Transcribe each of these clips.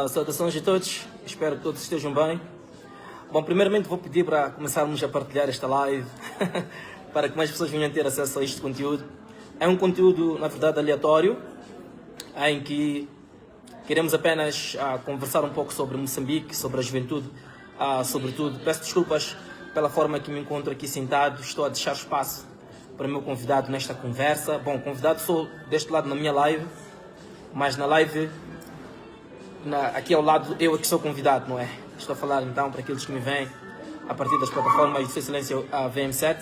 Saudações a todos, espero que todos estejam bem. Bom, primeiramente vou pedir para começarmos a partilhar esta live para que mais pessoas venham ter acesso a este conteúdo. É um conteúdo, na verdade, aleatório, em que queremos apenas conversar um pouco sobre Moçambique, sobre a juventude, sobretudo. Peço desculpas pela forma que me encontro aqui sentado, estou a deixar espaço para o meu convidado nesta conversa. Bom, convidado sou deste lado na minha live, mas na live, aqui ao lado, eu é que sou convidado, não é? Estou a falar então para aqueles que me veem a partir das plataformas de Sua Excelência a VM7,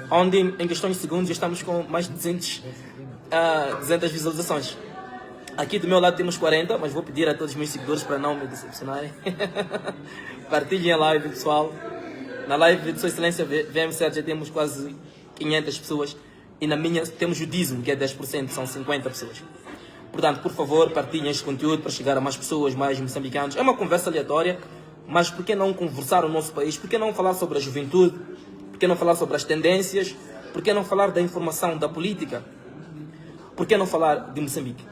onde em questões de segundos estamos com mais de 200 visualizações. Aqui do meu lado temos 40, mas vou pedir a todos os meus seguidores para não me decepcionarem. Partilhem a live, pessoal. Na live de Sua Excelência VM7 já temos quase 500 pessoas e na minha temos o dízimo, que é 10%, são 50 pessoas. Portanto, por favor, partilhem este conteúdo para chegar a mais pessoas, mais moçambicanos. É uma conversa aleatória, mas por que não conversar o nosso país? Por que não falar sobre a juventude? Por que não falar sobre as tendências? Por que não falar da informação, da política? Por que não falar de Moçambique?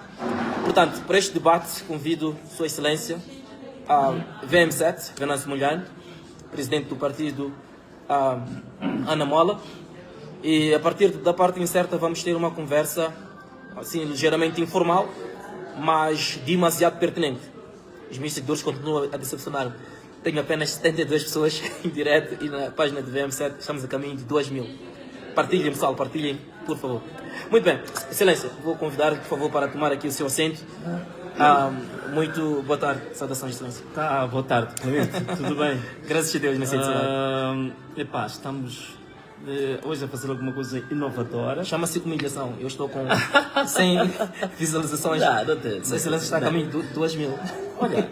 Portanto, para este debate, convido Sua Excelência, a VM7, Venâncio Molhano, presidente do partido Ana Mola. E a partir da parte incerta vamos ter uma conversa assim, ligeiramente informal, mas demasiado pertinente. Os meus seguidores continuam a decepcionar. Tenho apenas 72 pessoas em direto e na página de VM7 estamos a caminho de 2.000. Partilhem, pessoal, partilhem, por favor. Muito bem, Excelência, vou convidar, por favor, para tomar aqui o seu assento. Muito boa tarde, saudações, Excelência. Boa tarde, Clemente, tudo bem? Graças a Deus, minha senhora. Estamos hoje a fazer alguma coisa inovadora. Chama-se humilhação. Eu estou com 100 visualizações. Sua Excelência está a caminho de 2.000. Olha,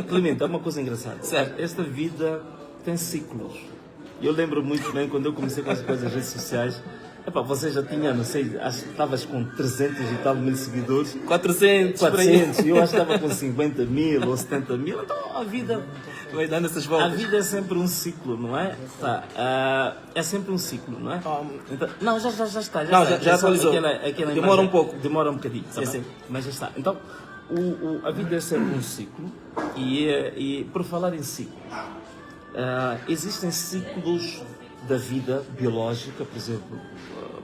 Clemente, é uma coisa engraçada. Certo. Esta vida tem ciclos. Eu lembro muito bem quando eu comecei com as coisas nas redes sociais. Você já tinha, não sei, acho que estavas com 300 e tal mil seguidores. 400, eu acho que estava com 50 mil ou 70 mil. Então a vida vai dando essas voltas. A vida é sempre um ciclo, não é? É sempre um ciclo, não é? Então, não, já está. Já atualizou. Demora um pouco. Demora um bocadinho. Sim. Mas já está. Então, a vida é sempre um ciclo. E por falar em ciclos, existem ciclos da vida biológica, por exemplo.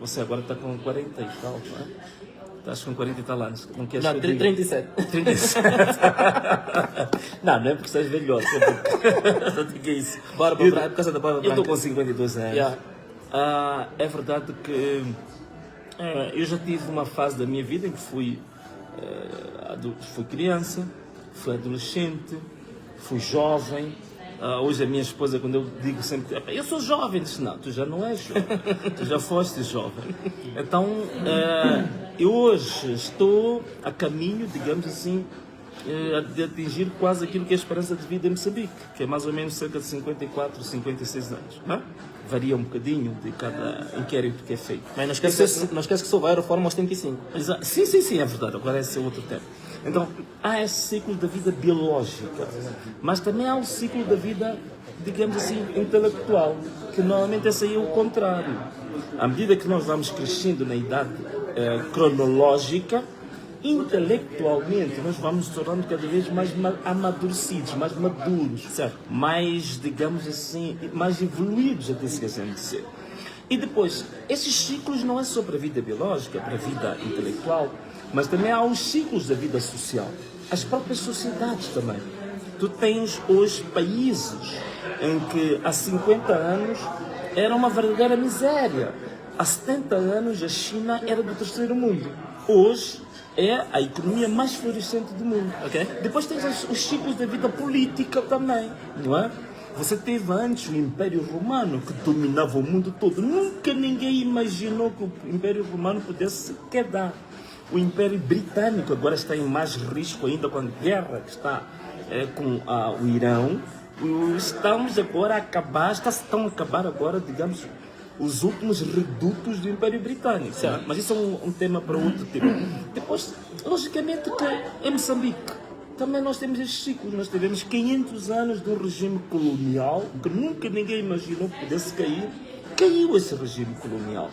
Você agora está com 40 e tal, não é? Estás com 40 e tal anos. Não, 37. 37. Não é porque estás velhote. Só digo isso. Por causa da barba branca. Eu estou com 52 anos. Yeah. É verdade que eu já tive uma fase da minha vida em que fui criança, fui adolescente, fui jovem. Hoje a minha esposa, quando eu digo sempre, eu sou jovem, diz, não, tu já não és jovem, tu já foste jovem. Então, eu hoje estou a caminho, digamos assim, de atingir quase aquilo que é a esperança de vida em Moçambique, que é mais ou menos cerca de 54, 56 anos. Não? Varia um bocadinho de cada inquérito que é feito. Mas não esquece que só vai a reforma aos 75. Sim, é verdade, agora esse é outro tema. Então, há esse ciclo da vida biológica, mas também há o ciclo da vida, digamos assim, intelectual, que normalmente esse aí é o contrário. À medida que nós vamos crescendo na idade cronológica, intelectualmente nós vamos nos tornando cada vez mais amadurecidos, mais maduros, certo? Mais, digamos assim, mais evoluídos, até se querem dizer. E depois, esses ciclos não é só para a vida biológica, para a vida intelectual, mas também há os ciclos da vida social, as próprias sociedades também. Tu tens hoje países em que há 50 anos era uma verdadeira miséria. Há 70 anos a China era do terceiro mundo. Hoje é a economia mais florescente do mundo. Okay? Depois tens os ciclos da vida política também, não é? Você teve antes o Império Romano, que dominava o mundo todo. Nunca ninguém imaginou que o Império Romano pudesse quedar. O Império Britânico agora está em mais risco ainda com a guerra que está com o Irão. Estamos agora a acabar, estão a acabar agora, digamos, os últimos redutos do Império Britânico. Mas isso é um tema para outro tema. Depois, logicamente, que em Moçambique também nós temos estes ciclos. Nós tivemos 500 anos de um regime colonial que nunca ninguém imaginou que pudesse cair. caiu esse regime colonial.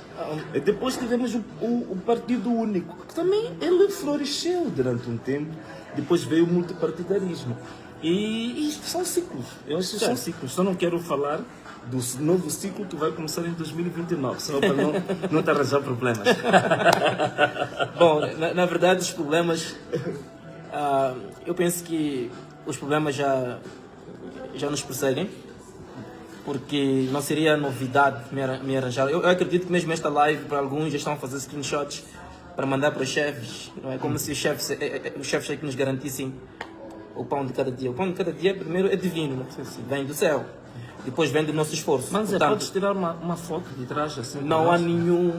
E depois tivemos o Partido Único, que também ele floresceu durante um tempo. Depois veio o multipartidarismo. E isto são ciclos. Eu acho que são ciclos. Só não quero falar do novo ciclo que vai começar em 2029, senão para não te arranjar problemas. Bom, na verdade, os problemas, eu penso que os problemas já nos perseguem, porque não seria novidade me arranjar. Eu acredito que mesmo esta live, para alguns, já estão a fazer screenshots para mandar para os chefes. Não é como se os chefes é que nos garantissem o pão de cada dia. O pão de cada dia, primeiro, é divino, né? Vem do céu. Depois vem do nosso esforço. Mas portanto, podes tirar uma foto de trás assim? não há nenhum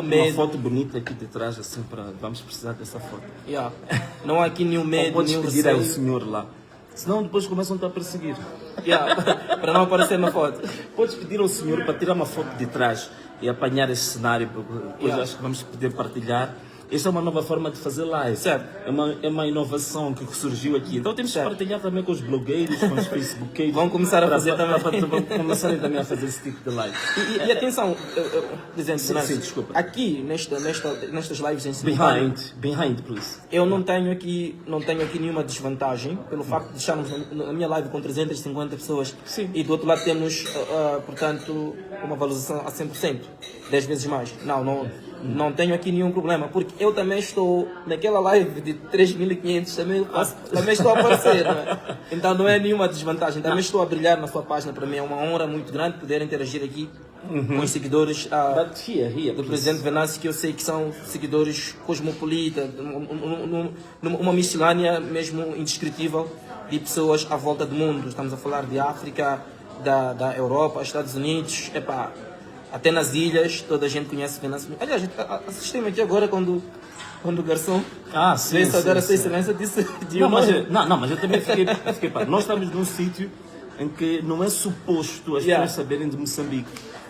medo. Uma foto bonita aqui de trás assim, vamos precisar dessa foto. Yeah. Não há aqui nenhum Ou medo, podes nenhum pedir ao receio. senhor lá. Senão depois começam-te a perseguir. Yeah. Para não aparecer na foto. Podes pedir ao senhor para tirar uma foto de trás e apanhar esse cenário, porque depois acho que vamos poder partilhar. Esta é uma nova forma de fazer live. Certo. É uma inovação que surgiu aqui. Então temos que partilhar também com os blogueiros, com os facebookeiros. Vão começar a fazer também. Vão começarem também a fazer esse tipo de live. E atenção, Presidente Sim, Venâncio, desculpa. aqui nestas lives em cima, Behind, please. eu não tenho aqui nenhuma desvantagem pelo facto de estarmos na minha live com 350 pessoas. Sim. E do outro lado temos, portanto, uma valorização a 100%, 10 vezes mais. Não tenho aqui nenhum problema, porque eu também estou naquela live de 3.500, também estou a aparecer, não é? Então não é nenhuma desvantagem, também estou a brilhar na sua página. Para mim é uma honra muito grande poder interagir aqui com os seguidores But here, do Presidente Venâncio, que eu sei que são seguidores cosmopolitas, uma miscelânea mesmo indescritível de pessoas à volta do mundo. Estamos a falar de África, da Europa, Estados Unidos, até nas ilhas, toda a gente conhece Venâncio. Aliás, assistimos aqui agora quando o garçom veio saudar a sua excelência disse de não, mas eu também fiquei pá. Nós estamos num sítio em que não é suposto as pessoas saberem de Moçambique.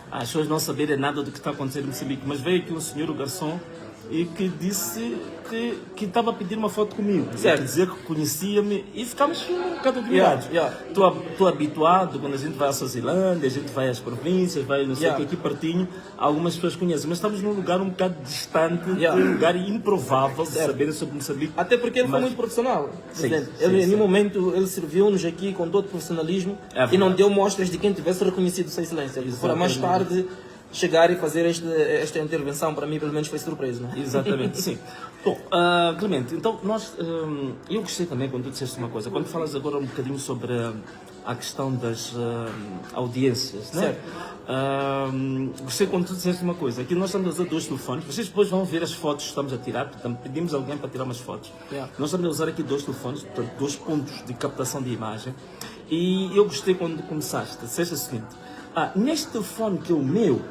As pessoas não saberem nada do que está acontecendo em Moçambique. Mas veio aqui um senhor, o garçom, e que disse que estava a pedir uma foto comigo. Quer dizer que conhecia-me e ficámos um bocado admirados. Estou habituado, quando a gente vai à Suazilândia, a gente vai às províncias, vai não sei o que, aqui pertinho, algumas pessoas conhecem, mas estamos num lugar um bocado distante, um lugar improvável de saberem sobre Moçambique. Até porque ele foi muito profissional. Em nenhum momento ele serviu-nos aqui com todo profissionalismo e não deu mostras de quem tivesse reconhecido sua excelência. Para mais tarde chegar e fazer esta intervenção, para mim pelo menos foi surpresa, não é? Exatamente, sim. Bom, Clemente, então eu gostei também quando tu disseste uma coisa, quando falas agora um bocadinho sobre a questão das audiências, né? Gostei quando tu disseste uma coisa, aqui nós estamos a usar dois telefones, vocês depois vão ver as fotos que estamos a tirar, portanto pedimos alguém para tirar umas fotos. Nós estamos a usar aqui dois telefones, portanto 2 pontos de captação de imagem, e eu gostei quando começaste, disseste o seguinte: neste telefone que é o meu,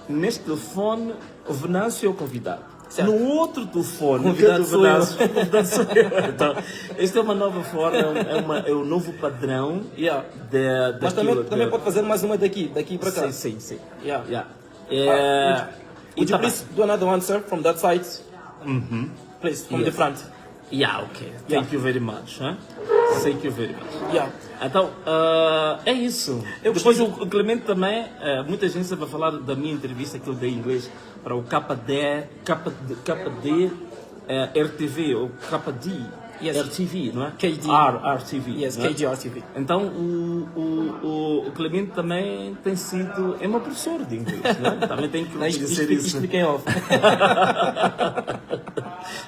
neste telefone o Venâncio é o convidado. Certo. No outro telefone, Convidado sou eu. convidado sou eu. Então, esta é uma nova forma, é o novo padrão Mas também pode fazer mais uma daqui para cá. Sim. Would you please do another one, sir, from that side? Please, from the front. Okay. Thank you very much. Thank you very much. Então, é isso. Depois o Clemente também, muita gente vai falar da minha entrevista que eu dei em inglês para o KD RTV, ou KD RTV, não é? RTV. Yes, KD RTV. Então, o Clemente também tem sido, é meu professor de inglês, não é? Também tem que dizer isso. Expliquem off.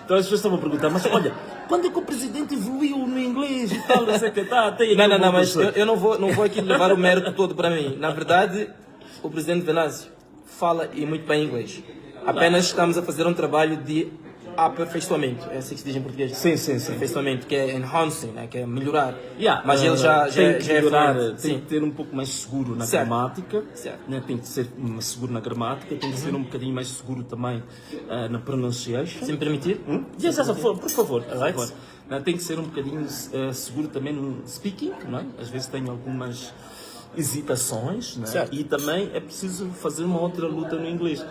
Então as pessoas estavam a perguntar, mas olha, quando é que o presidente evoluiu no inglês e tal, não sei o que está, Não, mas eu não vou aqui levar o mérito todo para mim. Na verdade, o presidente Venâncio fala e muito bem inglês. Apenas estamos a fazer um trabalho de aperfeiçoamento, é assim que se diz em português. Sim. Aperfeiçoamento, que é enhancing, né? Que é melhorar. Mas ele já é melhorar, tem que ter um pouco mais seguro na gramática, né? Tem que ser seguro na gramática, tem que ser um bocadinho mais seguro também na pronunciation. Se me permitir? Por favor. Tem que ser um bocadinho seguro também no speaking, não é? Às vezes tem algumas hesitações, né? E também é preciso fazer uma outra luta no inglês,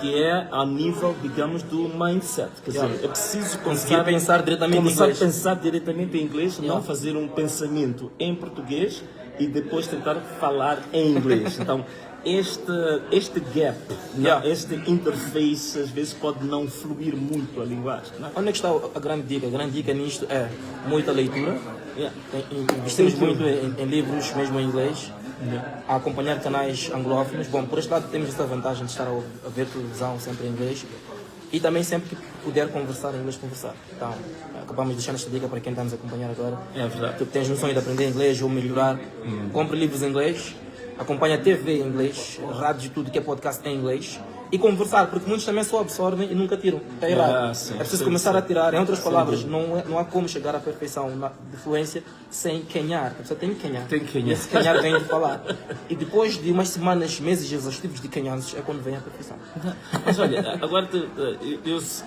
que é a nível, digamos, do mindset. Quer dizer, é preciso começar a pensar diretamente em inglês, não fazer um pensamento em português e depois tentar falar em inglês. Então, este gap, Yeah. este interface, às vezes pode não fluir muito a linguagem. Não é? Onde é que está a grande dica? A grande dica nisto é muita leitura. Yeah. Investimos muito em livros, mesmo em inglês. A acompanhar canais anglófonos. Bom, por este lado temos essa vantagem de estar a ver televisão sempre em inglês. E também sempre que puder conversar em inglês, conversar. Então, acabamos de deixar esta dica para quem está nos a acompanhar agora. É verdade. Tu tens um sonho de aprender inglês ou melhorar, compre livros em inglês, acompanha TV em inglês, rádio e tudo que é podcast em inglês. E conversar, porque muitos também só absorvem e nunca tiram. Está errado. Sim, É preciso sim, começar sim. a tirar. Em outras palavras, não há como chegar à perfeição de fluência sem canhar. A pessoa tem que canhar. Tem que canhar. E esse canhar vem de falar. E depois de umas semanas, meses exaustivos de canhados, é quando vem a perfeição. Mas olha, agora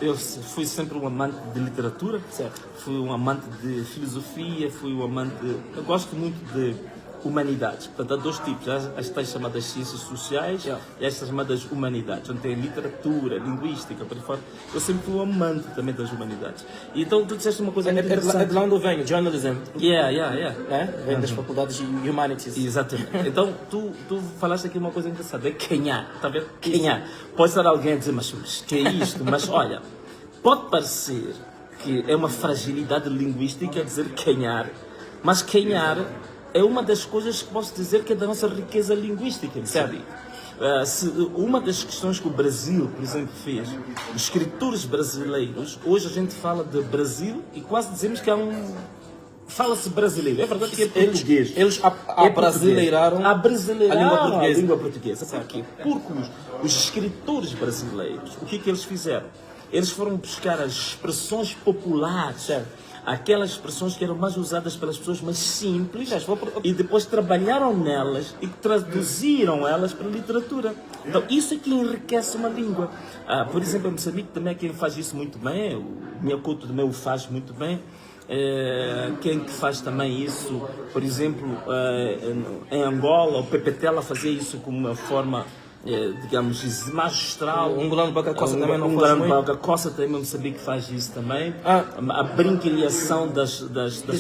eu fui sempre um amante de literatura, Certo. fui um amante de filosofia, fui um amante eu gosto muito de humanidades. Portanto, há dois tipos, as tais chamadas ciências sociais e estas chamadas humanidades, onde tem literatura, linguística, por aí fora. Eu sempre fui um amante também das humanidades. E então tu disseste uma coisa muito É de interessante. lá onde eu venho, journalism. Yeah. Né? Vem das faculdades de humanities. Exatamente. Então, tu falaste aqui uma coisa interessante, é canhar, está a ver? Canhar. Pode estar alguém a dizer, mas que é isto? Mas olha, pode parecer que é uma fragilidade linguística dizer canhar, mas canhar é uma das coisas que posso dizer que é da nossa riqueza linguística, sabe? Uma das questões que o Brasil, por exemplo, fez, os escritores brasileiros, hoje a gente fala de Brasil e quase dizemos que fala-se brasileiro. É verdade que é português. Eles abrasileiraram a língua portuguesa. a língua portuguesa. Por quê? Porque os escritores brasileiros, o que eles fizeram? Eles foram buscar as expressões populares, aquelas expressões que eram mais usadas pelas pessoas mais simples, e depois trabalharam nelas e traduziram elas para a literatura. Então, isso é que enriquece uma língua. Por exemplo, em Moçambique também é quem faz isso muito bem, o Minhacuto também o faz muito bem. Quem que faz também isso, por exemplo, em Angola, o Pepetela fazia isso como uma forma, digamos, magistral. Um Ngulano Bakacossa também não faz muito. Bakacossa também, Moçambique faz isso também. A brinquilhação das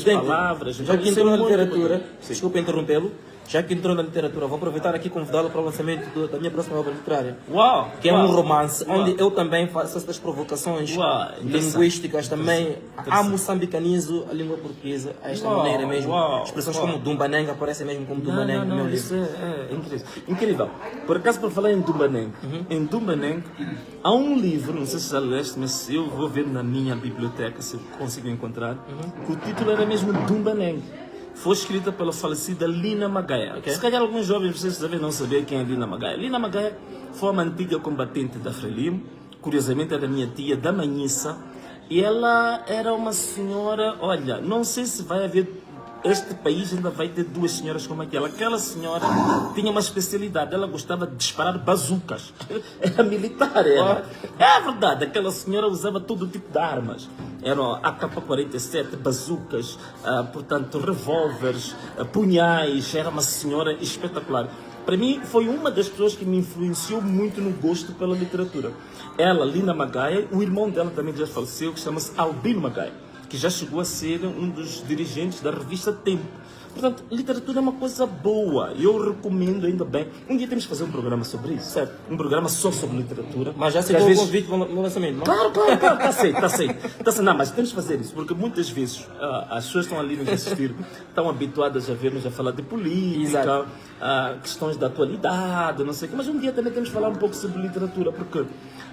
palavras. Já que Isso entrou é na muito literatura, bonito. Sim. desculpa interrompê-lo, já que entrou na literatura, vou aproveitar aqui e convidá-lo para o lançamento da minha próxima obra literária. Uau! Que é uau, um romance, uau. onde eu também faço essas provocações linguísticas, também moçambicanizo a língua portuguesa a esta maneira mesmo. Expressões como Dumbanenga aparecem mesmo como Dumbanenga no meu livro. Isso é incrível. Incrível. Por acaso, para falar em Dumbanenga, em Dumbanenga há um livro, não sei se já leste, mas eu vou ver na minha biblioteca se eu consigo encontrar, que o título era mesmo Dumbanenga. Foi escrita pela falecida Lina Magaia. Okay. Se calhar alguns jovens vocês devem não saber quem é Lina Magaia. Lina Magaia foi uma antiga combatente da Frelimo, curiosamente era minha tia da Manhissa, e ela era uma senhora, olha, não sei se vai haver, este país ainda vai ter duas senhoras como aquela. Aquela senhora tinha uma especialidade, ela gostava de disparar bazucas. Era militar, era. É verdade, aquela senhora usava todo tipo de armas. Eram AK-47, bazucas, portanto, revólveres, punhais. Era uma senhora espetacular. Para mim, foi uma das pessoas que me influenciou muito no gosto pela literatura. Ela, Lina Magaia, o irmão dela também já faleceu, que chama-se Albino Magaia, que já chegou a ser um dos dirigentes da revista Tempo. Portanto, literatura é uma coisa boa. Eu recomendo, ainda bem. Um dia temos que fazer um programa sobre isso, certo? Um programa só sobre literatura. Mas já aceitou o convite no lançamento, não? Claro, está aceito. Não, mas temos que fazer isso, porque muitas vezes as pessoas estão ali nos assistir, estão habituadas a ver-nos a falar de política, questões da atualidade, não sei o quê. Mas um dia também temos que falar um pouco sobre literatura, porque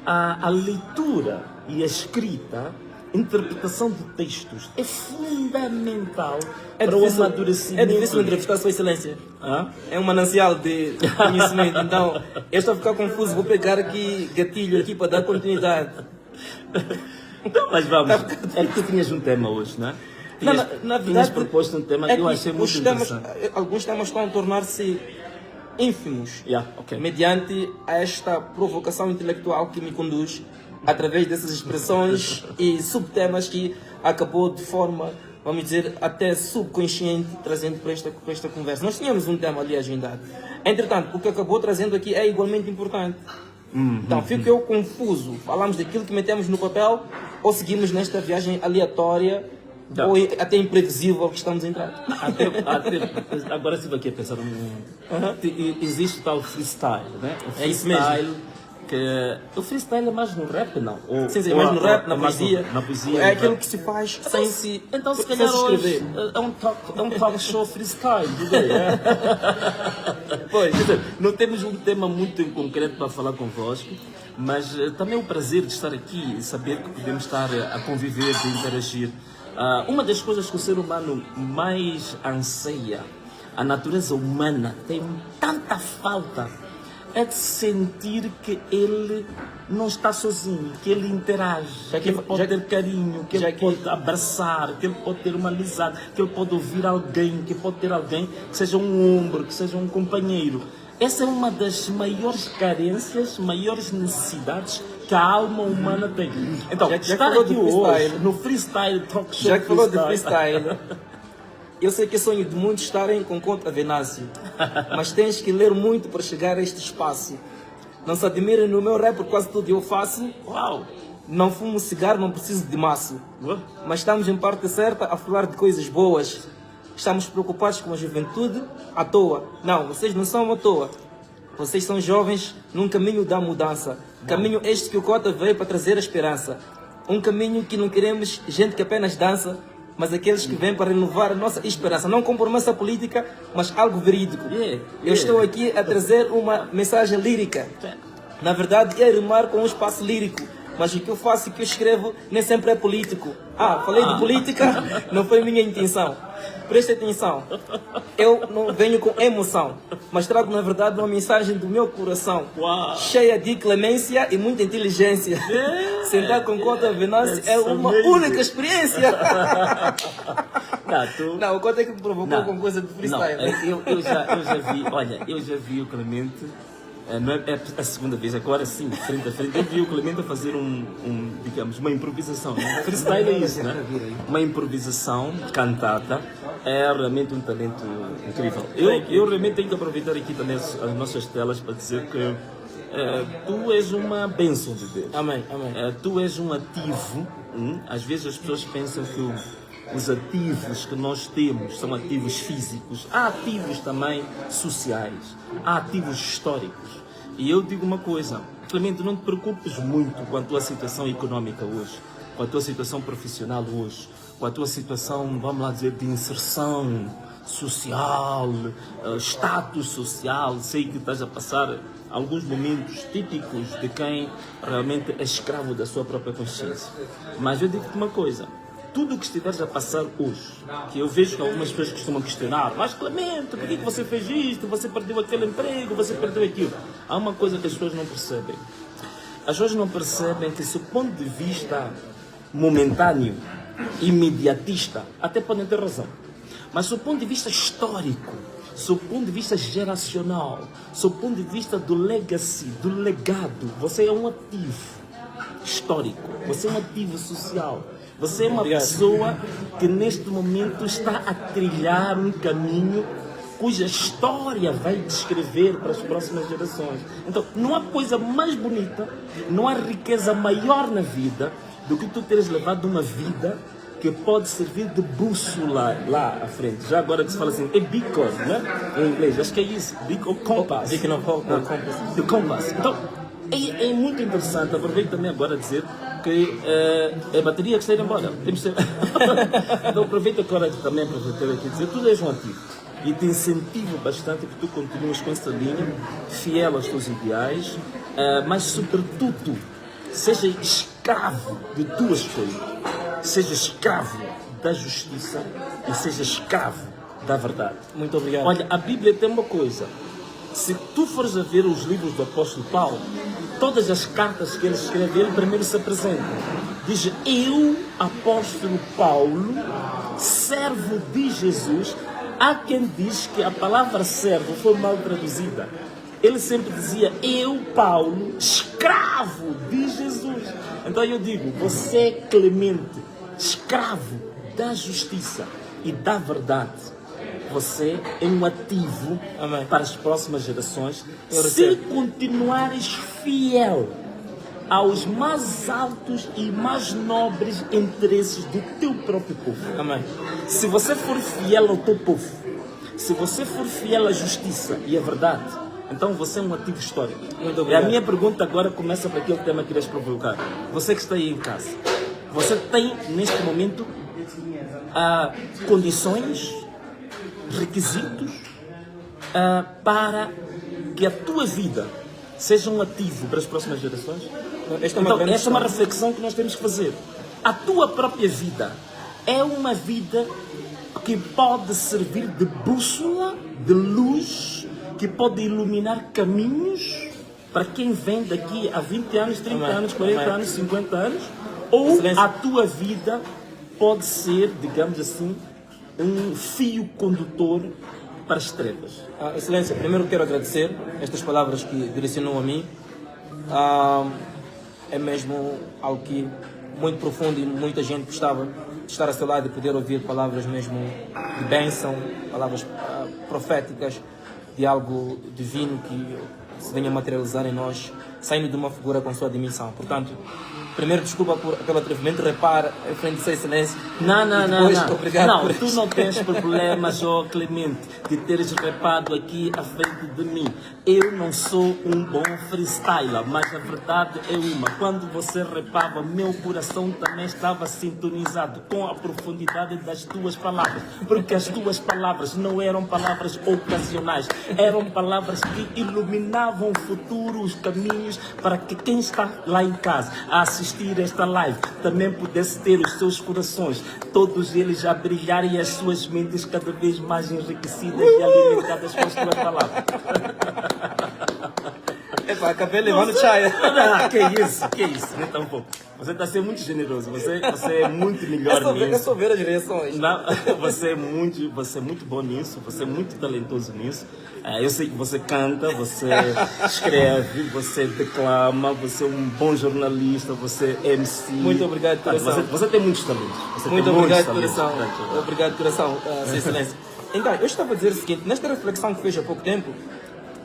a leitura e a escrita, interpretação de textos é fundamental para o amadurecimento. É difícil entrevistar Sua Excelência. É um manancial de conhecimento. Então, eu estou a ficar confuso. Vou pegar aqui gatilho aqui para dar continuidade. Então, mas vamos. É que tu tinhas um tema hoje, não é? Na verdade, tinhas proposto um tema que eu achei muito interessante. Alguns temas estão a tornar-se ínfimos, okay, mediante esta provocação intelectual que me conduz através dessas expressões e subtemas que acabou de forma, vamos dizer, até subconsciente, trazendo para esta conversa. Nós tínhamos um tema ali agendado. Entretanto, o que acabou trazendo aqui é igualmente importante. Então, fico eu confuso. Falamos daquilo que metemos no papel ou seguimos nesta viagem aleatória Já. ou é até imprevisível que estamos a entrar? Agora estive aqui a pensar existe o tal freestyle, né? O É isso mesmo. O freestyle é mais no rap, não? Sim, mais no rap, na mais poesia. na poesia, É no aquilo rap. que se faz sem se, Então, se sem calhar se hoje escrever. é um talk show freestyle, digo eu, é? Pois. Quer dizer, não temos um tema muito em concreto para falar convosco, mas também o prazer de estar aqui e saber que podemos estar a conviver, de interagir. Uma das coisas que o ser humano mais anseia, a natureza humana tem tanta falta, é de sentir que ele não está sozinho, que ele interage, que ele pode ter carinho, que ele pode abraçar, que ele pode ter uma amizade, que ele pode ouvir alguém, que pode ter alguém que seja um ombro, que seja um companheiro. Essa é uma das maiores carências, maiores necessidades que a alma humana tem. Então, Já que estar falou aqui de hoje, freestyle, no freestyle talk show, Já que falou de freestyle, eu sei que é sonho de muitos estarem com conta Venâncio, mas tens que ler muito para chegar a este espaço. Não se admirem no meu rap, porque quase tudo eu faço. Uau! Não fumo cigarro, não preciso de maço. Uau. Mas estamos em parte certa a falar de coisas boas. Estamos preocupados com a juventude à toa. Não, vocês não são à toa. Vocês são jovens num caminho da mudança. Caminho este que o Cota veio para trazer a esperança. Um caminho que não queremos gente que apenas dança, mas aqueles que vêm para renovar a nossa esperança. Não com promessa política, mas algo verídico. Eu estou aqui a trazer uma mensagem lírica. Na verdade, é rimar com um espaço lírico. Mas o que eu faço e o que eu escrevo nem sempre é político. Falei de política, não foi minha intenção. Preste atenção. Eu não venho com emoção, mas trago na verdade uma mensagem do meu coração. Uau. Cheia de clemência e muita inteligência. Sentar com Cota Venâncio é uma única experiência. Não, o Cota é que me provocou com coisa de freestyle. Eu já vi o Clemente. Não é a segunda vez, agora sim, frente a frente. Eu vi o Clemente a fazer digamos, uma improvisação. Né? Freestyle é isso, né? Uma improvisação cantada. É realmente um talento incrível. Eu realmente tenho que aproveitar aqui também as nossas telas para dizer que tu és uma bênção de Deus. Amém, amém. Tu és um ativo. Às vezes as pessoas pensam que os ativos que nós temos são ativos físicos. Há ativos também sociais. Há ativos históricos. E eu digo uma coisa, Clemente, não te preocupes muito com a tua situação económica hoje, com a tua situação profissional hoje, com a tua situação, vamos lá dizer, de inserção social, status social. Sei que estás a passar alguns momentos típicos de quem realmente é escravo da sua própria consciência. Mas eu digo-te uma coisa, tudo o que estiveres a passar hoje, que eu vejo que algumas pessoas costumam questionar, mas Clemente, por que você fez isto? Você perdeu aquele emprego, você perdeu aquilo. Há uma coisa que as pessoas não percebem. As pessoas não percebem que, se o ponto de vista momentâneo, imediatista, até podem ter razão. Mas, do ponto de vista histórico, do ponto de vista geracional, do ponto de vista do legacy, do legado, você é um ativo histórico, você é um ativo social. Você é uma pessoa que neste momento está a trilhar um caminho cuja história vai descrever para as próximas gerações. Então, não há coisa mais bonita, não há riqueza maior na vida do que tu teres levado uma vida que pode servir de bússola lá à frente. Já agora que se fala assim, é beacon, né? Em inglês, acho que é isso, beacon, compass. Beacon of Hope, The compass. Então, é muito interessante. Aproveito também agora a dizer que a bateria que está a ir embora. Temos que então aproveito agora também para ter aqui a dizer, tu és um ativo e te incentivo bastante que tu continues com esta linha, fiel aos teus ideais, mas sobretudo seja escravo de duas coisas. Seja escravo da justiça e seja escravo da verdade. Muito obrigado. Olha, a Bíblia tem uma coisa. Se tu fores a ver os livros do apóstolo Paulo, todas as cartas que ele escreve, ele primeiro se apresenta. Diz, eu, apóstolo Paulo, servo de Jesus. Há quem diz que a palavra servo foi mal traduzida. Ele sempre dizia, eu, Paulo, escravo de Jesus. Então eu digo, você é Clemente, escravo da justiça e da verdade. Você é um ativo para as próximas gerações. Se continuares fiel aos mais altos e mais nobres interesses do teu próprio povo. Amém. Se você for fiel ao teu povo, se você for fiel à justiça e à verdade, então você é um ativo histórico. Muito E a obrigado. minha pergunta agora começa para aquele tema que querias provocar. Você que está aí em casa, você tem neste momento condições, requisitos para que a tua vida seja um ativo para as próximas gerações? Esta Então, grande esta é uma questão. reflexão que nós temos que fazer. A tua própria vida é uma vida que pode servir de bússola, de luz, que pode iluminar caminhos para quem vem daqui a 20 anos, 30 Amém. anos, 40 Amém. anos, 50 anos, ou Excelência. a tua vida pode ser, digamos assim, um fio condutor para as trevas. Excelência, primeiro quero agradecer estas palavras que direcionou a mim. É mesmo algo que muito profundo e muita gente gostava de estar a seu lado e poder ouvir palavras mesmo de bênção, palavras proféticas, de algo divino que se venha a materializar em nós, saindo de uma figura com sua dimensão. Portanto, primeiro desculpa pelo atrevimento, repara em frente de Sua Excelência. Não, E depois, obrigado não, por tu isto. não tens problemas, ó Clemente, de teres repado aqui à frente de mim. Eu não sou um bom freestyler, mas a verdade é uma. Quando você repava, meu coração também estava sintonizado com a profundidade das tuas palavras. Porque as tuas palavras não eram palavras ocasionais, eram palavras que iluminavam o futuro, os caminhos, para que quem está lá em casa a assistir esta live também pudesse ter os seus corações, todos eles a brilharem e as suas mentes cada vez mais enriquecidas e alimentadas com as tuas palavras. Epá, acabei levando chai. Que isso, nem tão pouco. Você está sendo muito generoso, você é muito melhor É nisso. só ver as reações. Não, você é muito bom nisso, você é muito talentoso nisso. Eu sei que você canta, você escreve, você declama, você é um bom jornalista, você é MC. Muito obrigado, coração. Você tem muitos talentos. Você Muito tem muitos obrigado, talentos. coração. Obrigado, coração, Sua Excelência. Então, eu estava a dizer o seguinte, nesta reflexão que fez há pouco tempo,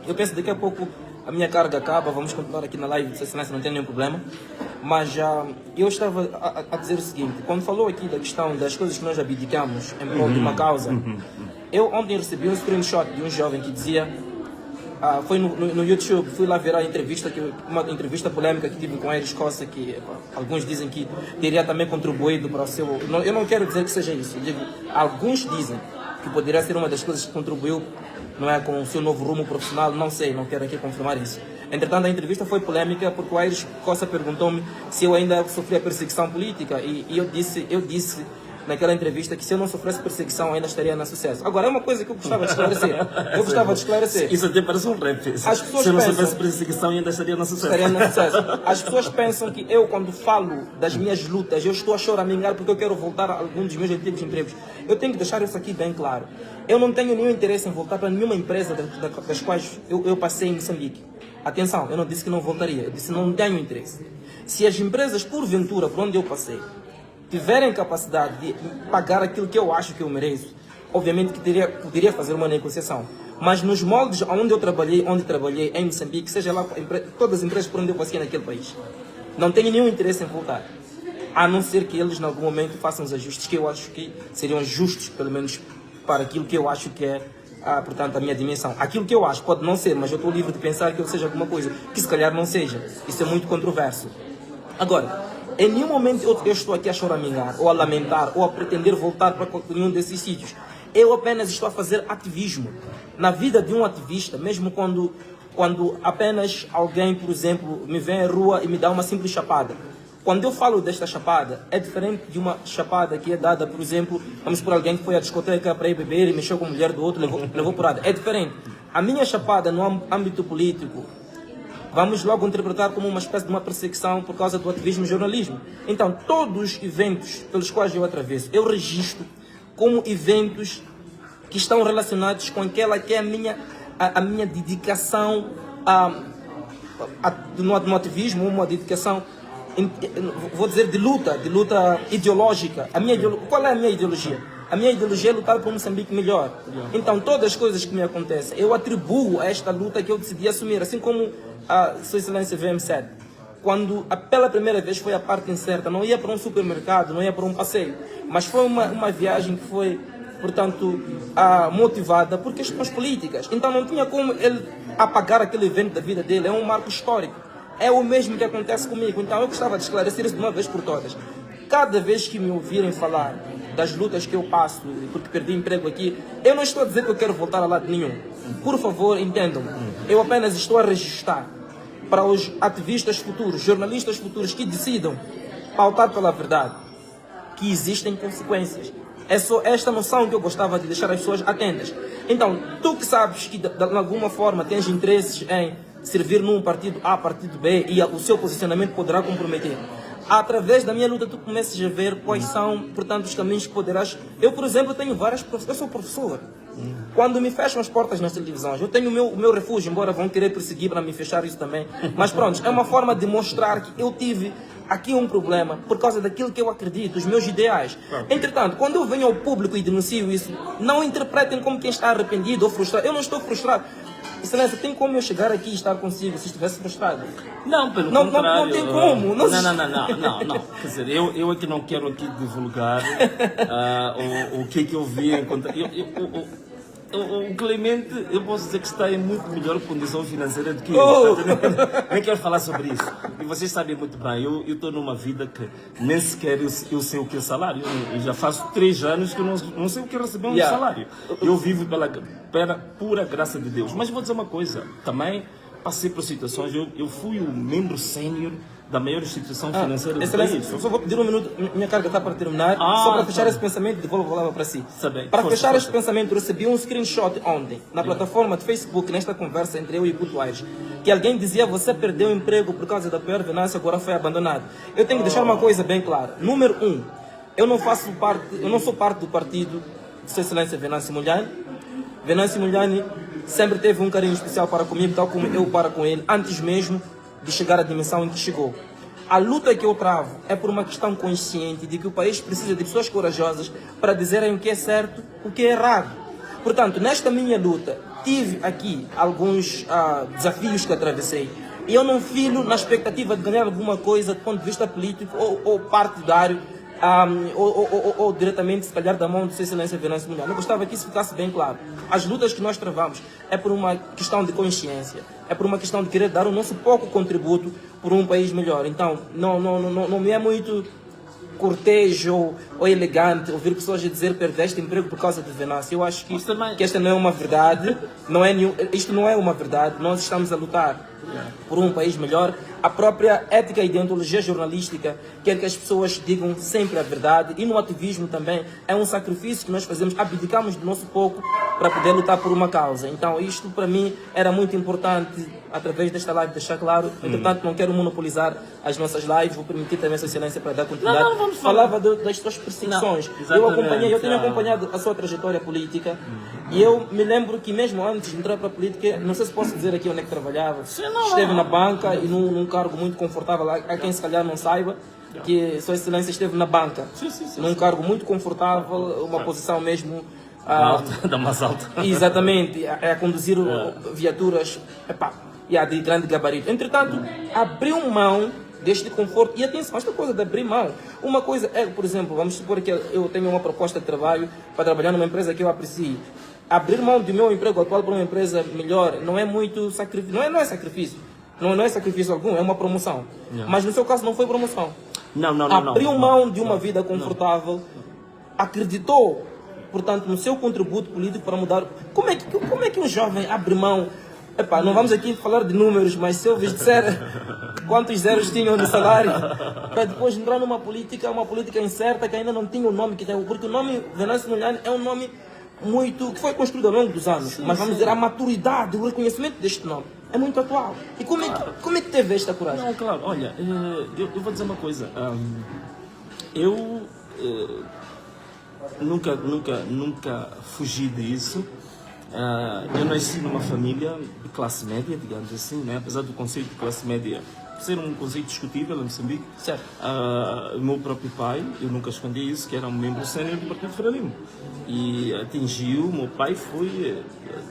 eu penso que daqui a pouco a minha carga acaba, vamos continuar aqui na live de Sua Excelência, não tem nenhum problema. Mas eu estava a dizer o seguinte, quando falou aqui da questão das coisas que nós abdicamos em prol de uma causa, eu ontem recebi um screenshot de um jovem que dizia, foi no YouTube, fui lá ver a entrevista, uma entrevista polêmica que tive com a Iris Costa, que alguns dizem que teria também contribuído para o seu... Eu não quero dizer que seja isso, eu digo, alguns dizem que poderia ser uma das coisas que contribuiu, não é, com o seu novo rumo profissional, não sei, não quero aqui confirmar isso. Entretanto, a entrevista foi polêmica porque o Iris Costa perguntou-me se eu ainda sofria perseguição política e eu disse naquela entrevista que se eu não sofresse perseguição ainda estaria na sucesso. Agora, é uma coisa que eu gostava de esclarecer. Isso até parece um rap. As pessoas se eu não pensam- soubesse perseguição ainda estaria no sucesso. Estaria no sucesso. As pessoas pensam que eu, quando falo das minhas lutas, eu estou a choramingar porque eu quero voltar a algum dos meus antigos empregos. Eu tenho que deixar isso aqui bem claro. Eu não tenho nenhum interesse em voltar para nenhuma empresa das quais eu passei em Moçambique. Atenção, eu não disse que não voltaria, eu disse não tenho interesse. Se as empresas, porventura, por onde eu passei, tiverem capacidade de pagar aquilo que eu acho que eu mereço, obviamente que poderia fazer uma negociação. Mas nos moldes onde trabalhei em Moçambique, seja lá todas as empresas por onde eu passei naquele país, não tenho nenhum interesse em voltar. A não ser que eles, em algum momento, façam os ajustes que eu acho que seriam justos, pelo menos para aquilo que eu acho que é, portanto, a minha dimensão. Aquilo que eu acho pode não ser, mas eu estou livre de pensar que eu seja alguma coisa que se calhar não seja. Isso é muito controverso. Agora, em nenhum momento eu estou aqui a choramingar, ou a lamentar, ou a pretender voltar para nenhum desses sítios. Eu apenas estou a fazer ativismo. Na vida de um ativista, mesmo quando apenas alguém, por exemplo, me vem à rua e me dá uma simples chapada. Quando eu falo desta chapada, é diferente de uma chapada que é dada, por exemplo, vamos por alguém que foi à discoteca para ir beber e mexeu com a mulher do outro, levou porrada. É diferente. A minha chapada no âmbito político, vamos logo interpretar como uma espécie de uma perseguição por causa do ativismo e jornalismo. Então, todos os eventos pelos quais eu atravesso, eu registro como eventos que estão relacionados com aquela que é a minha dedicação no ativismo, uma dedicação, vou dizer, de luta ideológica. Qual é a minha ideologia? A minha ideologia é lutar por um Moçambique melhor. Então, todas as coisas que me acontecem, eu atribuo a esta luta que eu decidi assumir, assim como a Sua Excelência VM7. quando pela primeira vez foi a parte incerta, não ia para um supermercado, não ia para um passeio, mas foi uma viagem que foi, portanto, motivada por questões políticas. Então não tinha como ele apagar aquele evento da vida dele, é um marco histórico. É o mesmo que acontece comigo, então eu gostava de esclarecer isso de uma vez por todas. Cada vez que me ouvirem falar das lutas que eu passo, porque perdi emprego aqui, eu não estou a dizer que eu quero voltar a lado nenhum. Por favor, entendam-me. Eu apenas estou a registrar para os ativistas futuros, jornalistas futuros que decidam pautar pela verdade, que existem consequências. É só esta noção que eu gostava de deixar as pessoas atentas. Então, tu que sabes que de alguma forma tens interesses em servir num partido A, partido B, e o seu posicionamento poderá comprometer. Através da minha luta tu começas a ver quais são, portanto, os caminhos que poderás... Eu, por exemplo, tenho várias... Eu sou professor. Quando me fecham as portas nas televisões, eu tenho o meu refúgio, embora vão querer perseguir para me fechar isso também. Mas pronto, é uma forma de mostrar que eu tive aqui um problema por causa daquilo que eu acredito, os meus ideais. Entretanto, quando eu venho ao público e denuncio isso, não interpretem como quem está arrependido ou frustrado. Eu não estou frustrado. Excelência, tem como eu chegar aqui e estar consigo se estivesse frustrado? Não, pelo contrário. Não tem como. Não. Quer dizer, eu aqui não quero aqui divulgar o que é que eu vi encontrar. O Clemente, eu posso dizer que está em muito melhor condição financeira do que eu. Nem quero falar sobre isso. E vocês sabem muito bem, eu estou numa vida que nem sequer eu sei o que é salário. Eu já faço 3 anos que eu não sei o que é receber um salário. Eu vivo pela pura graça de Deus. Mas vou dizer uma coisa, também passei por situações, eu fui o membro sénior da maior instituição financeira do país. Eu só vou pedir um minuto, minha carga está para terminar, só para fechar esse pensamento, devolvo a palavra para si. Para fechar esse pensamento, eu recebi um screenshot ontem, na plataforma de Facebook, nesta conversa entre eu e Guto Aires, que alguém dizia, você perdeu o emprego por causa da pior venâncio, agora foi abandonado. Eu tenho que deixar uma coisa bem clara. Número 1, eu não sou parte do partido de Sua Excelência Venâncio Mondlane. Venâncio Mondlane sempre teve um carinho especial para comigo, tal como eu para com ele, antes mesmo de chegar à dimensão em que chegou. A luta que eu travo é por uma questão consciente de que o país precisa de pessoas corajosas para dizerem o que é certo, o que é errado. Portanto, nesta minha luta, tive aqui alguns desafios que atravessei. E eu não filo na expectativa de ganhar alguma coisa do ponto de vista político ou partidário, ou diretamente, se calhar, da mão de Sua Excelência Venâncio Mondlane. Eu gostava que isso ficasse bem claro. As lutas que nós travamos é por uma questão de consciência, é por uma questão de querer dar o nosso pouco contributo por um país melhor. Então, não me é muito cortês ou elegante ouvir pessoas dizer perdeste emprego por causa de Venâncio. Eu acho que esta não é uma verdade, isto não é uma verdade. Nós estamos a lutar por um país melhor. A própria ética e deontologia jornalística quer que as pessoas digam sempre a verdade, e no ativismo também é um sacrifício que nós fazemos, abdicamos do nosso pouco para poder lutar por uma causa. Então isto para mim era muito importante através desta live deixar claro. Entretanto, não quero monopolizar as nossas lives, vou permitir também a Sua Excelência para dar continuidade. Falava das suas perseguições. Eu tenho acompanhado a sua trajetória política e eu me lembro que mesmo antes de entrar para a política, não sei se posso dizer aqui onde é que trabalhava, esteve na banca e num cargo muito confortável. Há quem se calhar não saiba que Sua Excelência esteve na banca, num cargo muito confortável, uma posição mesmo da mais alta. Exatamente, a conduzir viaturas de grande gabarito. Entretanto, abriu mão deste conforto. E atenção, esta coisa de abrir mão. Uma coisa é, por exemplo, vamos supor que eu tenho uma proposta de trabalho para trabalhar numa empresa que eu aprecio. Abrir mão do meu emprego atual para uma empresa melhor não é muito sacrifício. Não é sacrifício. Não é sacrifício algum, é uma promoção. Mas no seu caso não foi promoção. Abriu mão de uma vida confortável, acreditou, portanto, no seu contributo político para mudar. Como é que um jovem abre mão? Não vamos aqui falar de números, mas se eu vos disser quantos zeros tinham no salário, para depois entrar numa política incerta que ainda não tinha o nome que tem, porque o nome Venâncio Mondlane é um nome que foi construído ao longo dos anos, mas vamos dizer, a maturidade, o reconhecimento deste nome é muito atual. E como é que teve esta coragem? Não, claro, olha, eu vou dizer uma coisa. Eu nunca fugi disso. Eu nasci numa família de classe média, digamos assim, né? Apesar do conceito de classe média ser um conceito discutível em Moçambique. Certo. O meu próprio pai, eu nunca escondi isso, que era um membro sénior do Partido Frelimo. E o meu pai foi,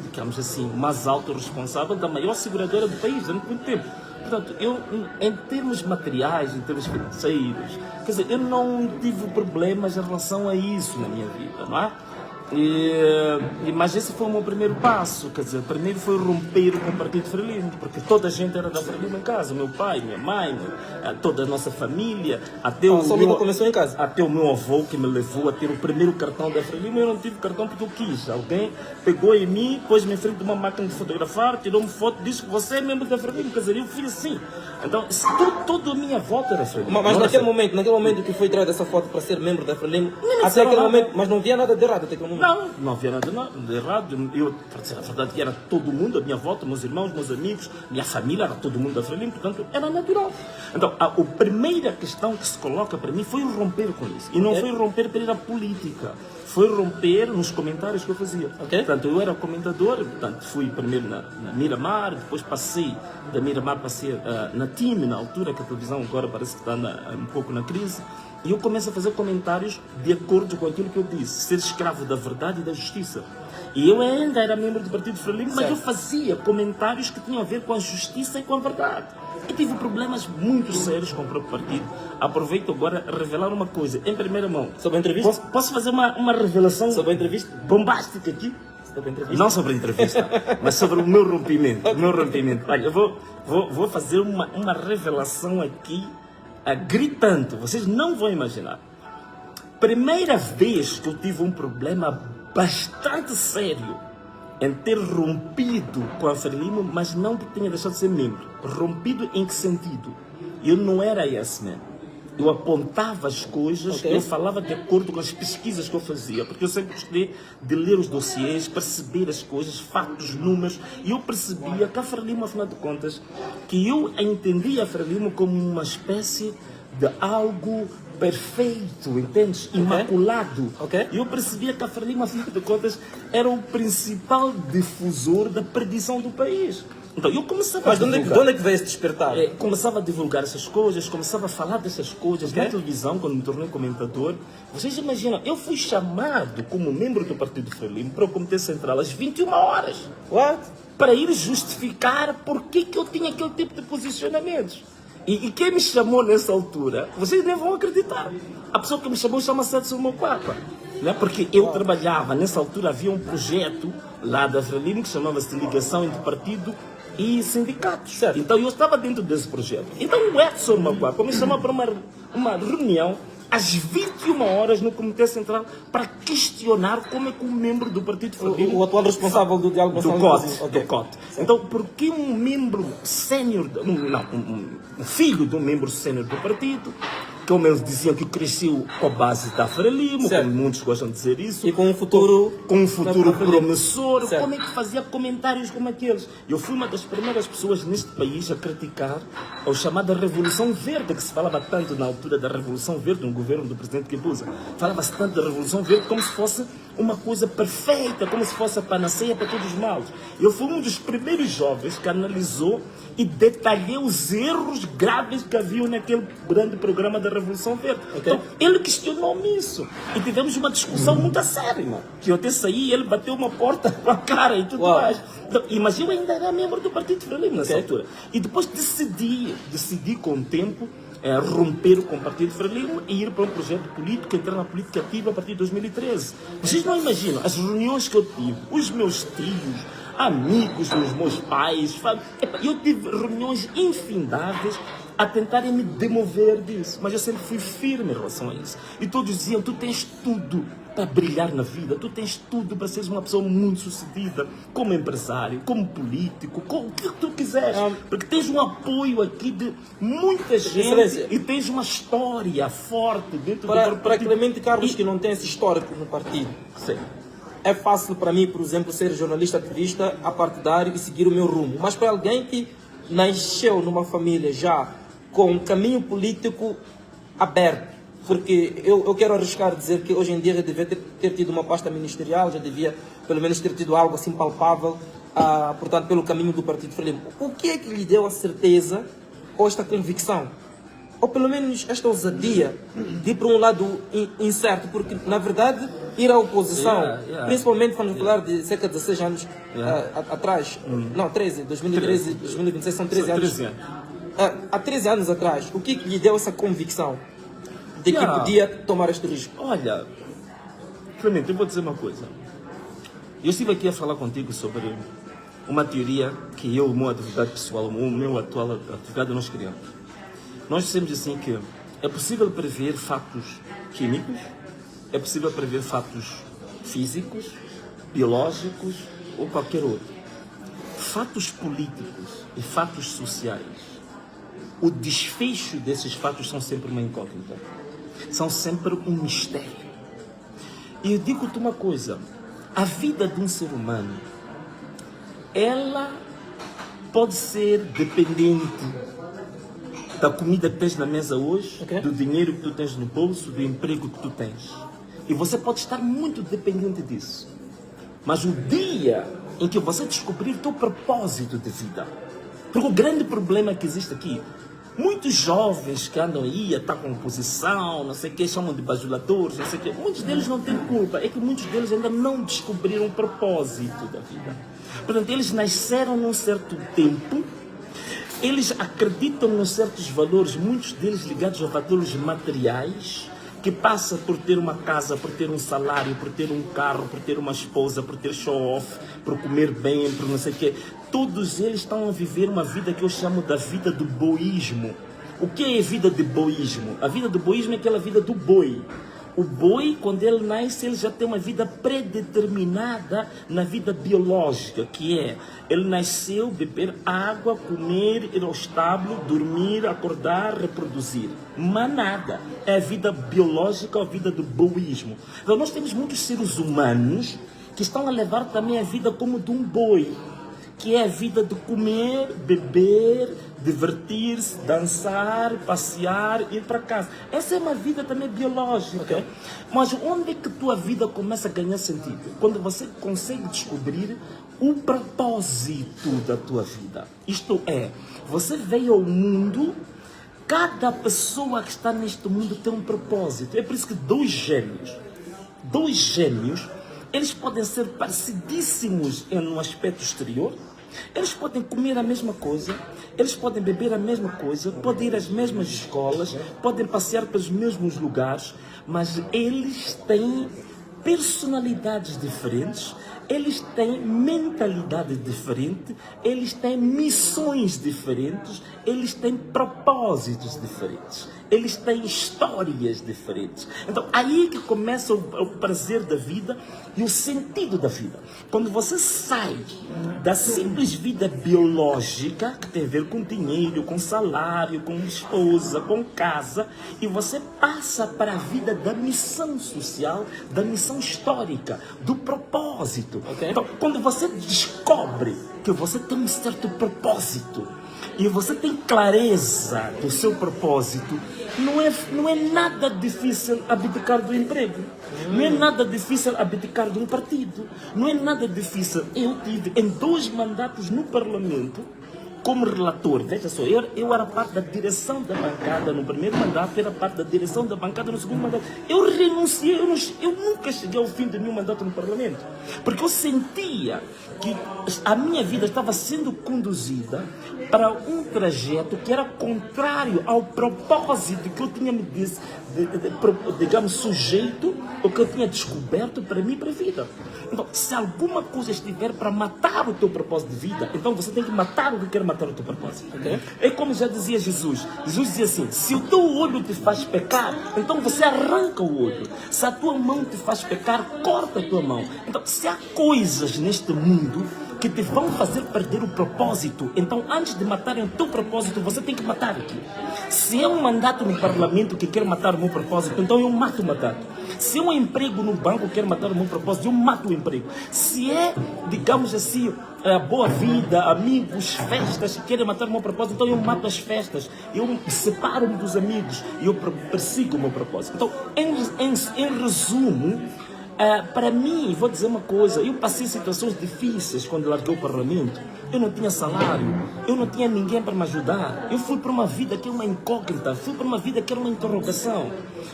digamos assim, o mais alto responsável da maior seguradora do país durante muito tempo. Portanto, eu, em termos materiais, em termos financeiros, quer dizer, eu não tive problemas em relação a isso na minha vida, não é? Mas esse foi o meu primeiro passo, quer dizer, primeiro foi romper com o Partido Frelimo, porque toda a gente era da Frelimo em casa, meu pai, minha mãe, toda a nossa família, até começou em casa? até o meu avô que me levou a ter o primeiro cartão da Frelimo. Eu não tive cartão porque eu quis. Alguém pegou em mim, pôs-me em frente de uma máquina de fotografar, tirou-me foto, disse que você é membro da Frelimo, quer dizer, eu fiz assim. Então, toda a minha volta era Frelimo. Mas naquele momento que foi tirada essa foto para ser membro da Frelimo, até aquele momento, mas não havia nada de errado até aquele momento. Não havia nada de errado. Eu, para dizer a verdade, era todo mundo, a minha volta, meus irmãos, meus amigos, minha família, era todo mundo da Frelimo, portanto, era natural. Então, a primeira questão que se coloca para mim foi romper com isso. E não foi romper para ir à política. Foi romper nos comentários que eu fazia. Portanto, eu era comentador, portanto, fui primeiro na Miramar, depois passei da Miramar, passei na TIM, na altura, que a televisão agora parece que está um pouco na crise. E eu começo a fazer comentários de acordo com aquilo que eu disse, ser escravo da verdade e da justiça. E eu ainda era membro do Partido Frelimo, mas eu fazia comentários que tinham a ver com a justiça e com a verdade. E tive problemas muito sérios com o próprio partido. Aproveito agora a revelar uma coisa, em primeira mão. Sobre a entrevista? Posso fazer uma revelação sobre a entrevista? Bombástica aqui? Sobre a entrevista? Não sobre a entrevista, mas sobre o meu rompimento. Olha, eu vou fazer uma revelação aqui gritante, vocês não vão imaginar. Primeira vez que eu tive um problema bastante sério em ter rompido com a Frelimo, mas não que tenha deixado de ser membro. Rompido em que sentido? Eu não era yes man. Eu apontava as coisas, eu falava de acordo com as pesquisas que eu fazia, porque eu sempre gostei de ler os dossiês, perceber as coisas, fatos, números, e eu percebia que a Frelimo, afinal de contas, que eu entendia a Frelimo como uma espécie de algo perfeito, entendes? Imaculado. E eu percebia que a Frelimo, afinal de contas, era o principal difusor da perdição do país. Então eu começava a divulgar. Mas de onde é que veio esse despertar? Começava a divulgar essas coisas, começava a falar dessas coisas na televisão, quando me tornei comentador. Vocês imaginam, eu fui chamado como membro do Partido Frelimo para o Comitê Central às 21 horas. Para ir justificar por que eu tinha aquele tipo de posicionamentos. E quem me chamou nessa altura, vocês nem vão acreditar. A pessoa que me chamou chama-se Edson Mopapa. Né? Porque eu trabalhava, nessa altura havia um projeto lá da Frelimo que chamava-se Ligação entre Partido e Sindicatos. Então eu estava dentro desse projeto. Então o Edson Mopapa me chamou para uma reunião às 21 horas no Comitê Central para questionar como é que um membro do Partido Frelimo... O atual responsável do diálogo do COT. Então, por que um membro sénior... um filho de um membro sénior do partido, como eles diziam que cresceu com a base da Frelimo, como muitos gostam de dizer isso... E com um futuro promissor, como é que fazia comentários como aqueles? Eu fui uma das primeiras pessoas neste país a criticar a chamada Revolução Verde, que se falava tanto na altura da Revolução Verde, no governo do presidente Guebuza. Falava-se tanto da Revolução Verde como se fosse uma coisa perfeita, como se fosse a panaceia para todos os males. Eu fui um dos primeiros jovens que analisou e detalhei os erros graves que haviam naquele grande programa da Revolução Verde. Então, ele questionou-me isso. E tivemos uma discussão muito a sério, mano. Que eu até saí e ele bateu uma porta com a cara e tudo mais. Então, mas eu ainda era membro do Partido Frelimo nessa altura. E depois decidi com o tempo romper com o Partido Frelimo e ir para um projeto político, entrar na política ativa a partir de 2013. Vocês não imaginam as reuniões que eu tive, os meus tios, amigos dos meus pais. Eu tive reuniões infindáveis a tentarem me demover disso. Mas eu sempre fui firme em relação a isso. E todos diziam, tu tens tudo para brilhar na vida, tu tens tudo para seres uma pessoa muito sucedida, como empresário, como político, como o que tu quiseres. Porque tens um apoio aqui de muita gente e tens uma história forte dentro do partido. Para Clemente Carlos, que não tem esse histórico no partido. É fácil para mim, por exemplo, ser jornalista ativista, apartidário e seguir o meu rumo. Mas para alguém que nasceu numa família já com um caminho político aberto, porque eu quero arriscar dizer que hoje em dia já devia ter tido uma pasta ministerial, já devia pelo menos ter tido algo assim palpável, portanto, pelo caminho do Partido Frelimo. O que é que lhe deu a certeza ou esta convicção? Ou pelo menos esta ousadia de ir para um lado incerto, porque na verdade ir à oposição, principalmente quando falar de cerca de 16 anos atrás, não, 13, 2013, 2026 são 13 anos. há 13 anos atrás, o que lhe deu essa convicção de que Yeah. podia tomar este risco? Olha, Clemente, eu vou dizer uma coisa. Eu estive aqui a falar contigo sobre uma teoria que eu, o meu advogado pessoal, o meu atual advogado, nós criamos. Nós dissemos assim que é possível prever fatos químicos, é possível prever fatos físicos, biológicos ou qualquer outro. Fatos políticos e fatos sociais, o desfecho desses fatos são sempre uma incógnita. São sempre um mistério. E eu digo-te uma coisa, a vida de um ser humano, ela pode ser dependente da comida que tens na mesa hoje, Ok. do dinheiro que tu tens no bolso, do emprego que tu tens. E você pode estar muito dependente disso. Mas o dia em que você descobrir o teu propósito de vida, porque o grande problema que existe aqui, muitos jovens que andam aí, estão com posição, não sei o que, chamam de bajuladores, não sei o que, muitos deles não têm culpa, é que muitos deles ainda não descobriram o propósito da vida. Portanto, eles nasceram num certo tempo, eles acreditam em certos valores, muitos deles ligados a valores materiais, que passa por ter uma casa, por ter um salário, por ter um carro, por ter uma esposa, por ter show-off, por comer bem, por não sei o quê. Todos eles estão a viver uma vida que eu chamo da vida do boísmo. O que é a vida de boísmo? A vida do boísmo é aquela vida do boi. O boi, quando ele nasce, ele já tem uma vida predeterminada na vida biológica, que é, ele nasceu, beber água, comer, ir ao estábulo, dormir, acordar, reproduzir. Mas nada. É a vida biológica, a vida do boísmo. Então nós temos muitos seres humanos que estão a levar também a vida como de um boi, que é a vida de comer, beber, divertir-se, dançar, passear, ir para casa. Essa é uma vida também biológica. Okay. Mas onde é que a tua vida começa a ganhar sentido? Quando você consegue descobrir o propósito da tua vida. Isto é, você veio ao mundo, cada pessoa que está neste mundo tem um propósito. É por isso que dois gêmeos, eles podem ser parecidíssimos em um aspecto exterior, eles podem comer a mesma coisa, eles podem beber a mesma coisa, podem ir às mesmas escolas, podem passear pelos mesmos lugares, mas eles têm personalidades diferentes, eles têm mentalidade diferente, eles têm missões diferentes, eles têm propósitos diferentes, eles têm histórias diferentes. Então, aí que começa o prazer da vida e o sentido da vida. Quando você sai da simples vida biológica, que tem a ver com dinheiro, com salário, com esposa, com casa, e você passa para a vida da missão social, da missão histórica, do propósito. Okay. Então, quando você descobre que você tem um certo propósito, e você tem clareza do seu propósito, não é nada difícil abdicar do emprego. Não é nada difícil abdicar de um partido. Não é nada difícil. Eu tive em 2 mandatos no Parlamento como relator. Veja só, eu era parte da direção da bancada no primeiro mandato, era parte da direção da bancada no segundo mandato. Eu renunciei, eu nunca cheguei ao fim de nenhum mandato no Parlamento, porque eu sentia que a minha vida estava sendo conduzida para um trajeto que era contrário ao propósito que eu tinha me digamos, sujeito, ou que eu tinha descoberto para mim e para a vida. Então, se alguma coisa estiver para matar o teu propósito de vida, então você tem que matar o que quer matar o teu propósito. Okay? É como já dizia Jesus. Jesus dizia assim, se o teu olho te faz pecar, então você arranca o olho. Se a tua mão te faz pecar, corta a tua mão. Então, se há coisas neste mundo que te vão fazer perder o propósito, então antes de matarem o teu propósito, você tem que matar aquilo. Se é um mandato no Parlamento que quer matar o meu propósito, então eu mato o mandato. Se é um emprego no banco que quer matar o meu propósito, eu mato o emprego. Se é, digamos assim, a boa vida, amigos, festas que querem matar o meu propósito, então eu mato as festas, eu separo-me dos amigos e eu persigo o meu propósito. Então, em resumo, para mim, vou dizer uma coisa, eu passei situações difíceis quando larguei o Parlamento. Eu não tinha salário, eu não tinha ninguém para me ajudar. Eu fui para uma vida que é uma incógnita, fui para uma vida que era uma interrogação.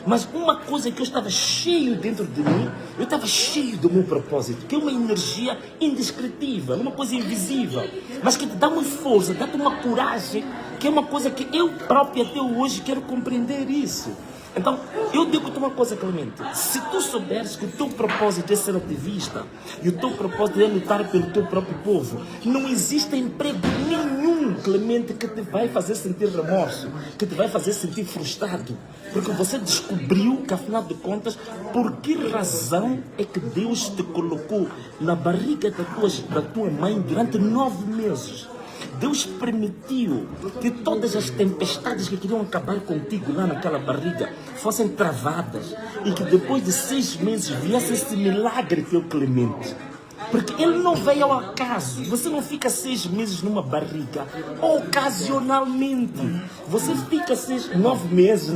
Mas uma coisa que eu estava cheio dentro de mim, eu estava cheio do meu propósito, que é uma energia indescritível, uma coisa invisível, mas que te dá uma força, dá-te uma coragem que é uma coisa que eu próprio até hoje quero compreender isso. Então, eu digo-te uma coisa, Clemente, se tu souberes que o teu propósito é ser ativista e o teu propósito é lutar pelo teu próprio povo, não existe emprego nenhum, Clemente, que te vai fazer sentir remorso, que te vai fazer sentir frustrado, porque você descobriu que, afinal de contas, por que razão é que Deus te colocou na barriga da tua mãe durante 9 meses? Deus permitiu que todas as tempestades que queriam acabar contigo lá naquela barriga fossem travadas e que depois de 6 meses viesse esse milagre que é o Clemente. Porque ele não veio ao acaso. Você não fica 6 meses numa barriga ocasionalmente. Você fica 9 meses.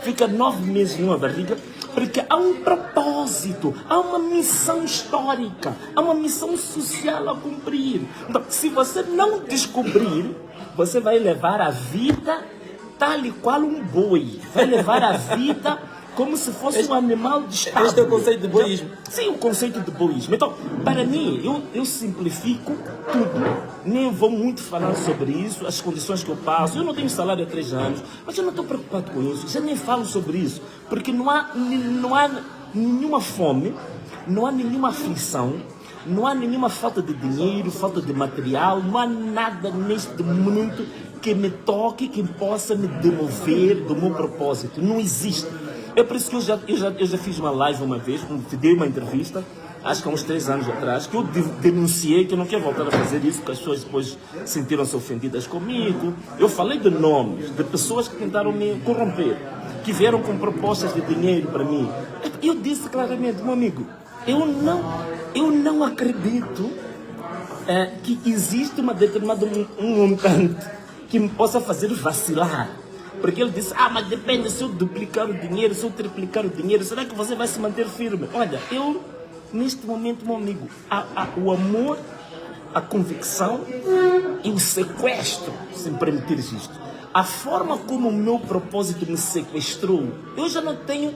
Fica 9 meses numa barriga porque há um propósito, há uma missão histórica, há uma missão social a cumprir. Então, se você não descobrir, você vai levar a vida tal e qual um boi. Vai levar a vida como se fosse um animal de estado. Este é o conceito de boísmo. Sim, o conceito de boísmo. Então, para mim, eu simplifico tudo. Nem vou muito falar sobre isso, as condições que eu passo. Eu não tenho salário há 3 anos, mas eu não estou preocupado com isso. Já nem falo sobre isso, porque não há nenhuma fome, não há nenhuma aflição, não há nenhuma falta de dinheiro, falta de material, não há nada neste momento que me toque, que possa me demover do meu propósito. Não existe. É por isso que eu já fiz uma live uma vez, dei uma entrevista, acho que há uns 3 anos atrás, que eu denunciei que eu não quero voltar a fazer isso, porque as pessoas depois sentiram-se ofendidas comigo. Eu falei de nomes, de pessoas que tentaram me corromper, que vieram com propostas de dinheiro para mim. Eu disse claramente, meu amigo, eu não acredito que existe uma determinada montante que me possa fazer vacilar. Porque ele disse, mas depende, se eu duplicar o dinheiro, se eu triplicar o dinheiro, será que você vai se manter firme? Olha, eu, neste momento, meu amigo, o amor, a convicção e o sequestro, se me permitires isto, a forma como o meu propósito me sequestrou, eu já não tenho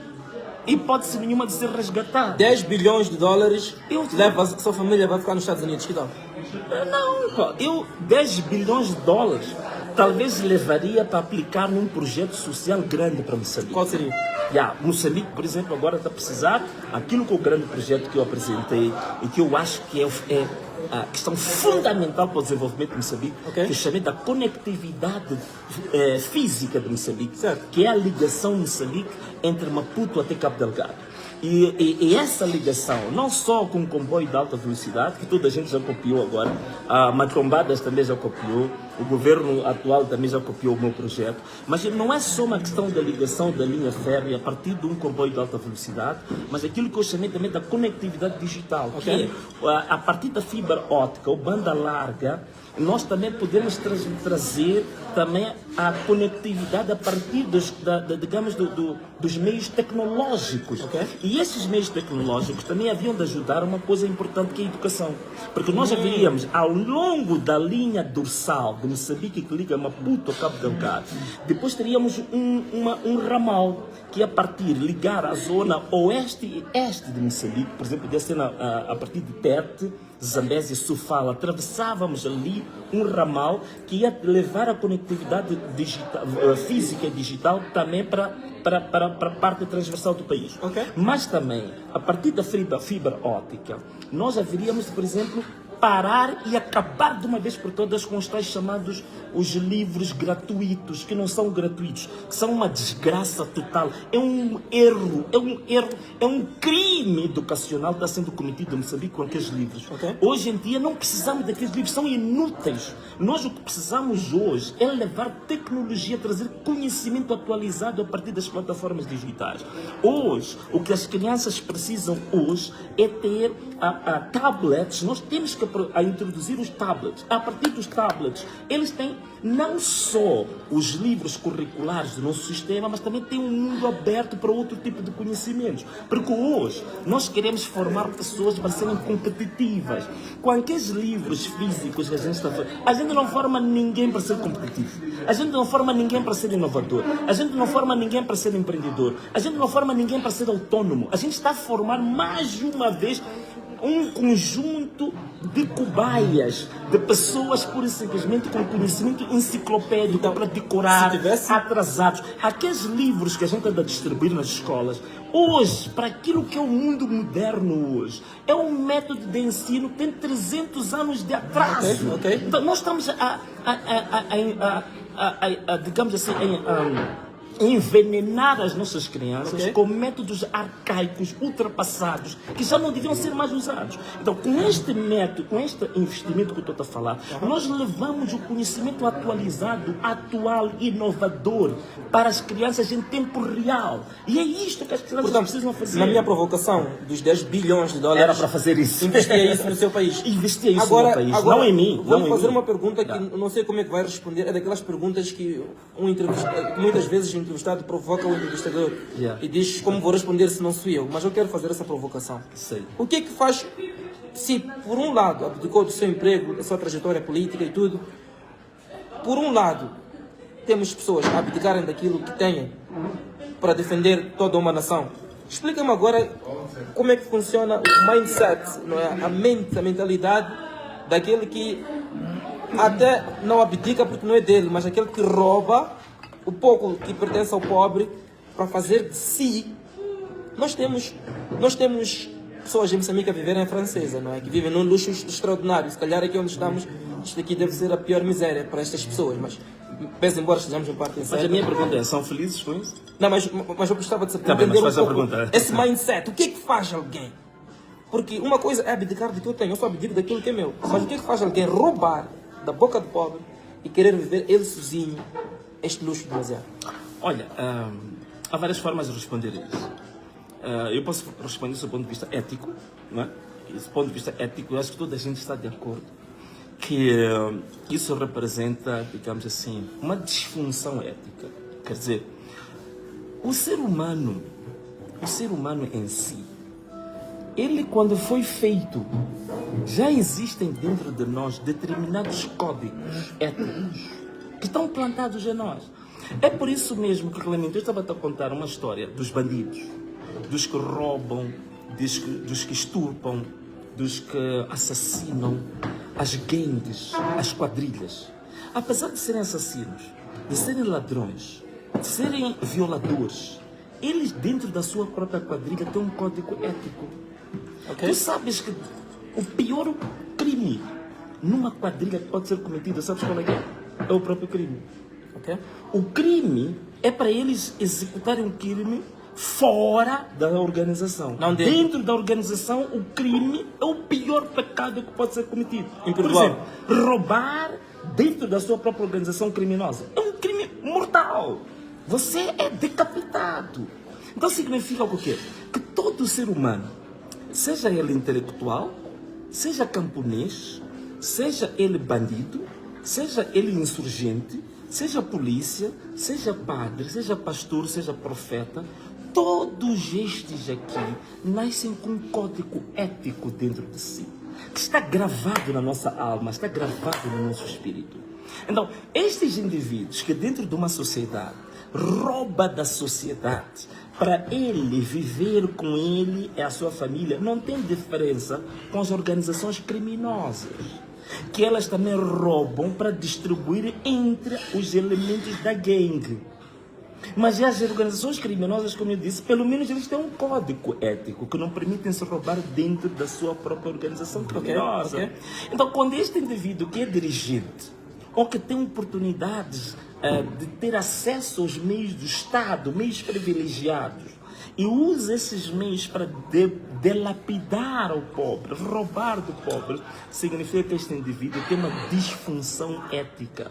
hipótese nenhuma de ser resgatado. 10 bilhões de dólares, leva a sua família vai ficar nos Estados Unidos, que tal? Não, 10 bilhões de dólares talvez levaria para aplicar num projeto social grande para Moçambique. Qual seria? Moçambique, por exemplo, agora está a precisar aquilo que é o grande projeto que eu apresentei e que eu acho que é a questão fundamental para o desenvolvimento de Moçambique, que eu chamei da conectividade física de Moçambique, certo? Que é a ligação Moçambique entre Maputo até Cabo Delgado. E essa ligação, não só com o comboio de alta velocidade, que toda a gente já copiou agora, a Matrombadas também já copiou, o governo atual também já copiou o meu projeto, mas não é só uma questão da ligação da linha férrea a partir de um comboio de alta velocidade, mas aquilo que eu chamei também da conectividade digital, que é a partir da fibra óptica ou banda larga, nós também podemos trazer também a conectividade a partir dos meios tecnológicos. E esses meios tecnológicos também haviam de ajudar uma coisa importante que é a educação. Porque nós haveríamos, ao longo da linha dorsal de Moçambique que liga Maputo a Cabo Delgado, depois teríamos um ramal que a partir ligar a zona oeste e este de Moçambique, por exemplo, podia ser a partir de Tete, Zambésia e Sofala, atravessávamos ali um ramal que ia levar a conectividade digital, física e digital também para a parte transversal do país. Mas também, a partir da fibra óptica, nós haveríamos, por exemplo, parar e acabar de uma vez por todas com os tais chamados os livros gratuitos, que não são gratuitos, que são uma desgraça total. É um erro, é um crime educacional que está sendo cometido em Moçambique com aqueles livros. Hoje em dia não precisamos daqueles livros, são inúteis. Nós o que precisamos hoje é levar tecnologia, trazer conhecimento atualizado a partir das plataformas digitais. Hoje, o que as crianças precisam hoje é ter tablets. Nós temos que introduzir os tablets. A partir dos tablets, eles têm não só os livros curriculares do nosso sistema, mas também têm um mundo aberto para outro tipo de conhecimentos. Porque hoje nós queremos formar pessoas para serem competitivas. Com aqueles livros físicos que a gente está fazendo, a gente não forma ninguém para ser competitivo. A gente não forma ninguém para ser inovador. A gente não forma ninguém para ser empreendedor. A gente não forma ninguém para ser autônomo. A gente está a formar mais uma vez um conjunto de cobaias, de pessoas pura e simplesmente com conhecimento enciclopédico para decorar, se tivesse- atrasados. Aqueles livros que a gente anda a distribuir nas escolas, hoje, para aquilo que é o mundo moderno hoje, é um método de ensino que tem 300 anos de atraso. Ok. Então, nós estamos digamos assim, envenenar as nossas crianças Ok. com métodos arcaicos, ultrapassados, que já não deviam ser mais usados. Então, com este método, com este investimento que eu estou a falar, nós levamos o conhecimento atualizado, atual, inovador, para as crianças em tempo real. E é isto que as crianças Portanto, precisam fazer. na minha provocação dos 10 bilhões de dólares, Era para fazer isso. investia isso no seu país. Investia isso no meu país, não em mim. Vou não em fazer mim. uma pergunta que Tá. não sei como é que vai responder. É daquelas perguntas que muitas vezes o entrevistado provoca o entrevistador Yeah. e diz como vou responder se não sou eu. Mas eu quero fazer essa provocação. Sei. O que é que faz se, por um lado, abdicou do seu emprego, da sua trajetória política e tudo, por um lado, temos pessoas a abdicarem daquilo que têm para defender toda uma nação. Explica-me agora como é que funciona o mindset, não é? A mente, a mentalidade daquele que até não abdica porque não é dele, mas aquele que rouba o pouco que pertence ao pobre para fazer de si. Nós temos pessoas em Moçambique a viverem em francesa, não é? Que vivem num luxo extraordinário. Se calhar aqui onde estamos, isto aqui deve ser a pior miséria para estas pessoas, mas pese embora estejamos em parte Mas certa. a minha pergunta é, são felizes com isso? Não, mas eu gostava de saber Tá bem, mas entender faz a um pouco pergunta. esse mindset. O que é que faz alguém? Porque uma coisa é abdicar do que eu tenho, eu só abdico daquilo que é meu. Mas o que é que faz alguém roubar da boca do pobre e querer viver ele sozinho este luxo demasiado? Olha, há várias formas de responder isso. Eu posso responder do ponto de vista ético, não é? E do ponto de vista ético, eu acho que toda a gente está de acordo que isso representa, digamos assim, uma disfunção ética. Quer dizer, o ser humano em si, ele quando foi feito, já existem dentro de nós determinados códigos éticos que estão plantados em nós. É por isso mesmo que, realmente, eu estava a contar uma história dos bandidos, dos que roubam, dos que estupram, dos que assassinam, as gangues, as quadrilhas. Apesar de serem assassinos, de serem ladrões, de serem violadores, eles dentro da sua própria quadrilha têm um código ético. Ok? Tu sabes que o pior crime numa quadrilha que pode ser cometido, sabes qual é que é? É o próprio crime. Ok? O crime é para eles executarem um crime fora da organização. Não dentro. Dentro da organização, o crime é o pior pecado que pode ser cometido. Por Imperdoável. exemplo, roubar dentro da sua própria organização criminosa é um crime mortal. Você é decapitado. Então significa o quê? Que todo ser humano, seja ele intelectual, seja camponês, seja ele bandido, seja ele insurgente, seja polícia, seja padre, seja pastor, seja profeta, todos estes aqui nascem com um código ético dentro de si, que está gravado na nossa alma, está gravado no nosso espírito. Então, estes indivíduos que dentro de uma sociedade rouba da sociedade para ele viver com ele e a sua família, não tem diferença com as organizações criminosas, que elas também roubam para distribuir entre os elementos da gangue. Mas as organizações criminosas, como eu disse, pelo menos eles têm um código ético que não permitem se roubar dentro da sua própria organização criminosa. ok. Então, quando este indivíduo que é dirigente ou que tem oportunidades de ter acesso aos meios do Estado, meios privilegiados, e usa esses meios para delapidar o pobre, roubar do pobre, significa que este indivíduo tem uma disfunção ética.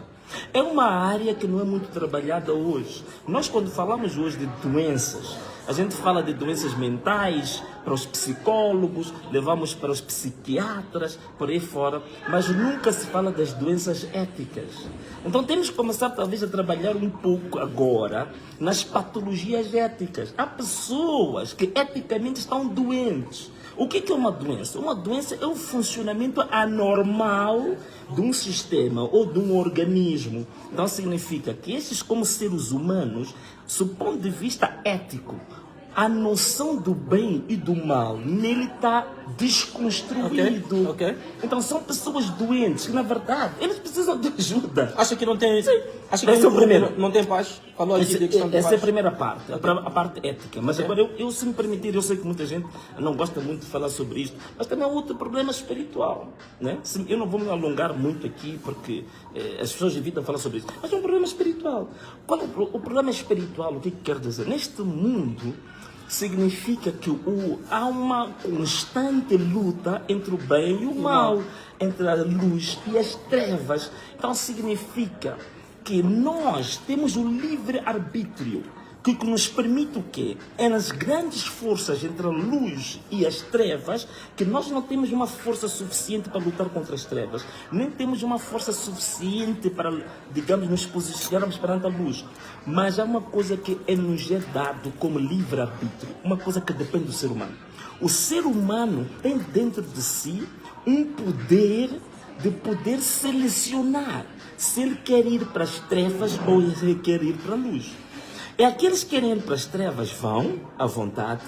É uma área que não é muito trabalhada hoje. Nós, quando falamos hoje de doenças, a gente fala de doenças mentais para os psicólogos, levamos para os psiquiatras, por aí fora, mas nunca se fala das doenças éticas. Então temos que começar talvez a trabalhar um pouco agora nas patologias éticas. Há pessoas que eticamente estão doentes. O que é uma doença? Uma doença é o funcionamento anormal de um sistema ou de um organismo. Então significa que esses, como seres humanos, do ponto de vista ético, a noção do bem e do mal nele está desconstruído. Ok. Então são pessoas doentes que, na verdade, eles precisam de ajuda. Acha que não tem. Acha que Esse é o primeiro. não tem paz? Falou aqui de questão de Essa é a paz. primeira parte, a parte ética. Mas agora, eu, se me permitir, eu sei que muita gente não gosta muito de falar sobre isto, mas também é outro problema espiritual. Né? Eu não vou me alongar muito aqui, porque as pessoas evitam falar sobre isso. Mas é um problema espiritual. Qual é o problema espiritual? O que quer dizer? Neste mundo, significa que há uma constante luta entre o bem e o mal, entre a luz e as trevas. Então significa que nós temos o livre-arbítrio, que nos permite o quê? É nas grandes forças entre a luz e as trevas que nós não temos uma força suficiente para lutar contra as trevas. Nem temos uma força suficiente para, digamos, nos posicionarmos perante a luz. Mas há uma coisa que nos é dado como livre-arbítrio, uma coisa que depende do ser humano. O ser humano tem dentro de si um poder de poder selecionar se ele quer ir para as trevas ou se ele quer ir para a luz. E aqueles que querem ir para as trevas vão à vontade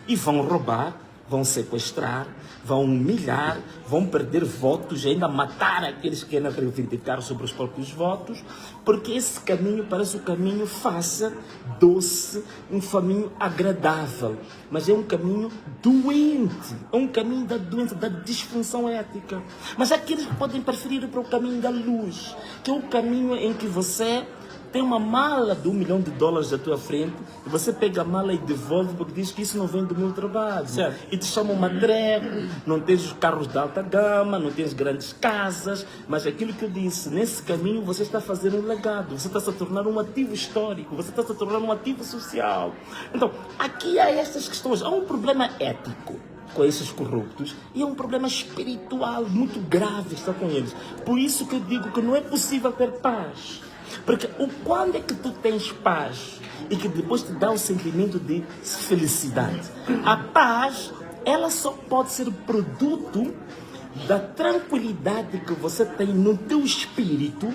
e vão roubar, vão sequestrar, vão humilhar, vão perder votos, ainda matar aqueles que querem reivindicar sobre os próprios votos, porque esse caminho parece um caminho fácil, doce, um caminho agradável, mas é um caminho doente, é um caminho da doença, da disfunção ética. Mas há aqueles que podem preferir para o caminho da luz, que é o caminho em que você tem uma mala de $1 milhão à tua frente e você pega a mala e devolve porque diz que isso não vem do meu trabalho. Certo. E te chamam matreco, não tens os carros de alta gama, não tens grandes casas, mas aquilo que eu disse, nesse caminho você está fazendo um legado, você está se a tornar um ativo histórico, você está se a tornar um ativo social. Então, aqui há estas questões, há um problema ético com esses corruptos e é um problema espiritual muito grave que está com eles. Por isso que eu digo que não é possível ter paz. Porque quando é que tu tens paz e que depois te dá o sentimento de felicidade? A paz, ela só pode ser produto da tranquilidade que você tem no teu espírito,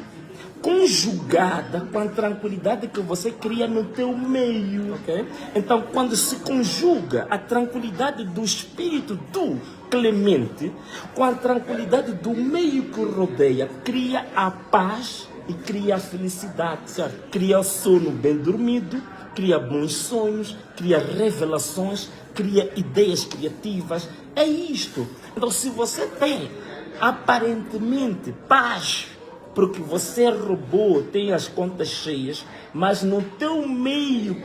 conjugada com a tranquilidade que você cria no teu meio. Ok. Então, quando se conjuga a tranquilidade do espírito do Clemente com a tranquilidade do meio que o rodeia, cria a paz e cria a felicidade, certo? Cria o sono bem dormido, cria bons sonhos, cria revelações, cria ideias criativas. É isto. Então, se você tem aparentemente paz, porque você roubou, tem as contas cheias, mas no teu meio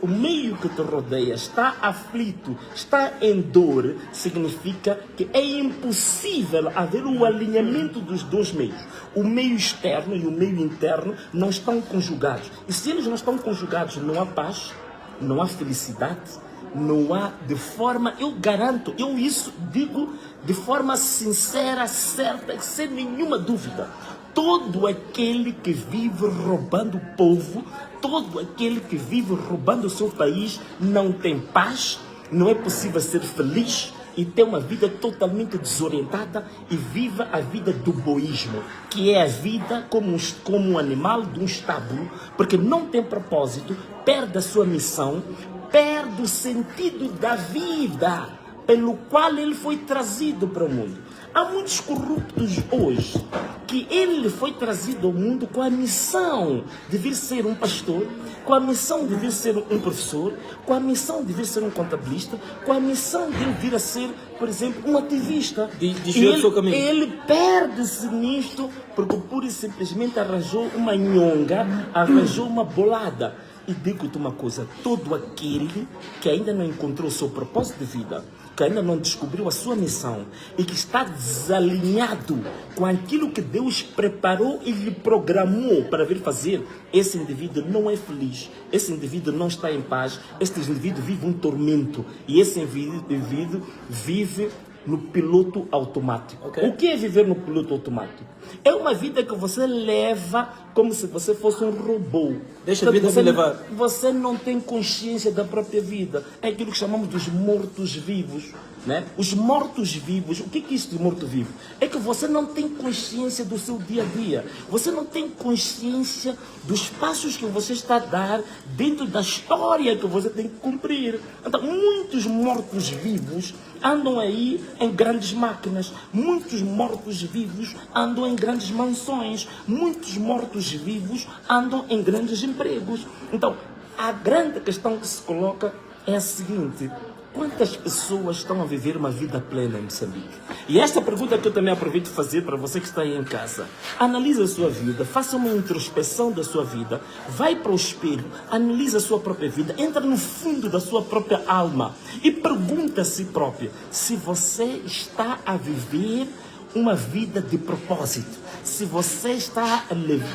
o meio que te rodeia está aflito, está em dor, significa que é impossível haver um alinhamento dos dois meios. O meio externo e o meio interno não estão conjugados. E se eles não estão conjugados, não há paz, não há felicidade, não há de forma, eu garanto, eu isso digo de forma sincera, certa, sem nenhuma dúvida. Todo aquele que vive roubando o povo, todo aquele que vive roubando o seu país, não tem paz, não é possível ser feliz e ter uma vida totalmente desorientada e viva a vida do boísmo, que é a vida como um animal de um estábulo, porque não tem propósito, perde a sua missão, perde o sentido da vida pelo qual ele foi trazido para o mundo. Há muitos corruptos hoje que ele foi trazido ao mundo com a missão de vir ser um pastor, com a missão de vir ser um professor, com a missão de vir ser um contabilista, com a missão de vir a ser, por exemplo, um ativista. Desviou do seu caminho. Ele perde-se nisto porque pura e simplesmente arranjou uma nhonga, arranjou uma bolada. E digo-te uma coisa, todo aquele que ainda não encontrou o seu propósito de vida, que ainda não descobriu a sua missão e que está desalinhado com aquilo que Deus preparou e lhe programou para vir fazer, esse indivíduo não é feliz, esse indivíduo não está em paz, esse indivíduo vive um tormento e esse indivíduo vive no piloto automático. Okay. O que é viver no piloto automático? É uma vida que você leva como se você fosse um robô. Deixa a vida você, me levar. Você não tem consciência da própria vida. É aquilo que chamamos dos mortos-vivos. né? Os mortos-vivos, o que é isto de morto-vivo? É que você não tem consciência do seu dia a dia. Você não tem consciência dos passos que você está a dar dentro da história que você tem que cumprir. Então, muitos mortos-vivos andam aí em grandes máquinas. Muitos mortos-vivos andam em grandes mansões. Muitos mortos-vivos andam em grandes empregos. Então, a grande questão que se coloca é a seguinte: quantas pessoas estão a viver uma vida plena em Moçambique? E esta pergunta que eu também aproveito de fazer para você que está aí em casa. Analise a sua vida, faça uma introspeção da sua vida, vai para o espelho, analise a sua própria vida, entra no fundo da sua própria alma e pergunta a si próprio se você está a viver uma vida de propósito, se você está,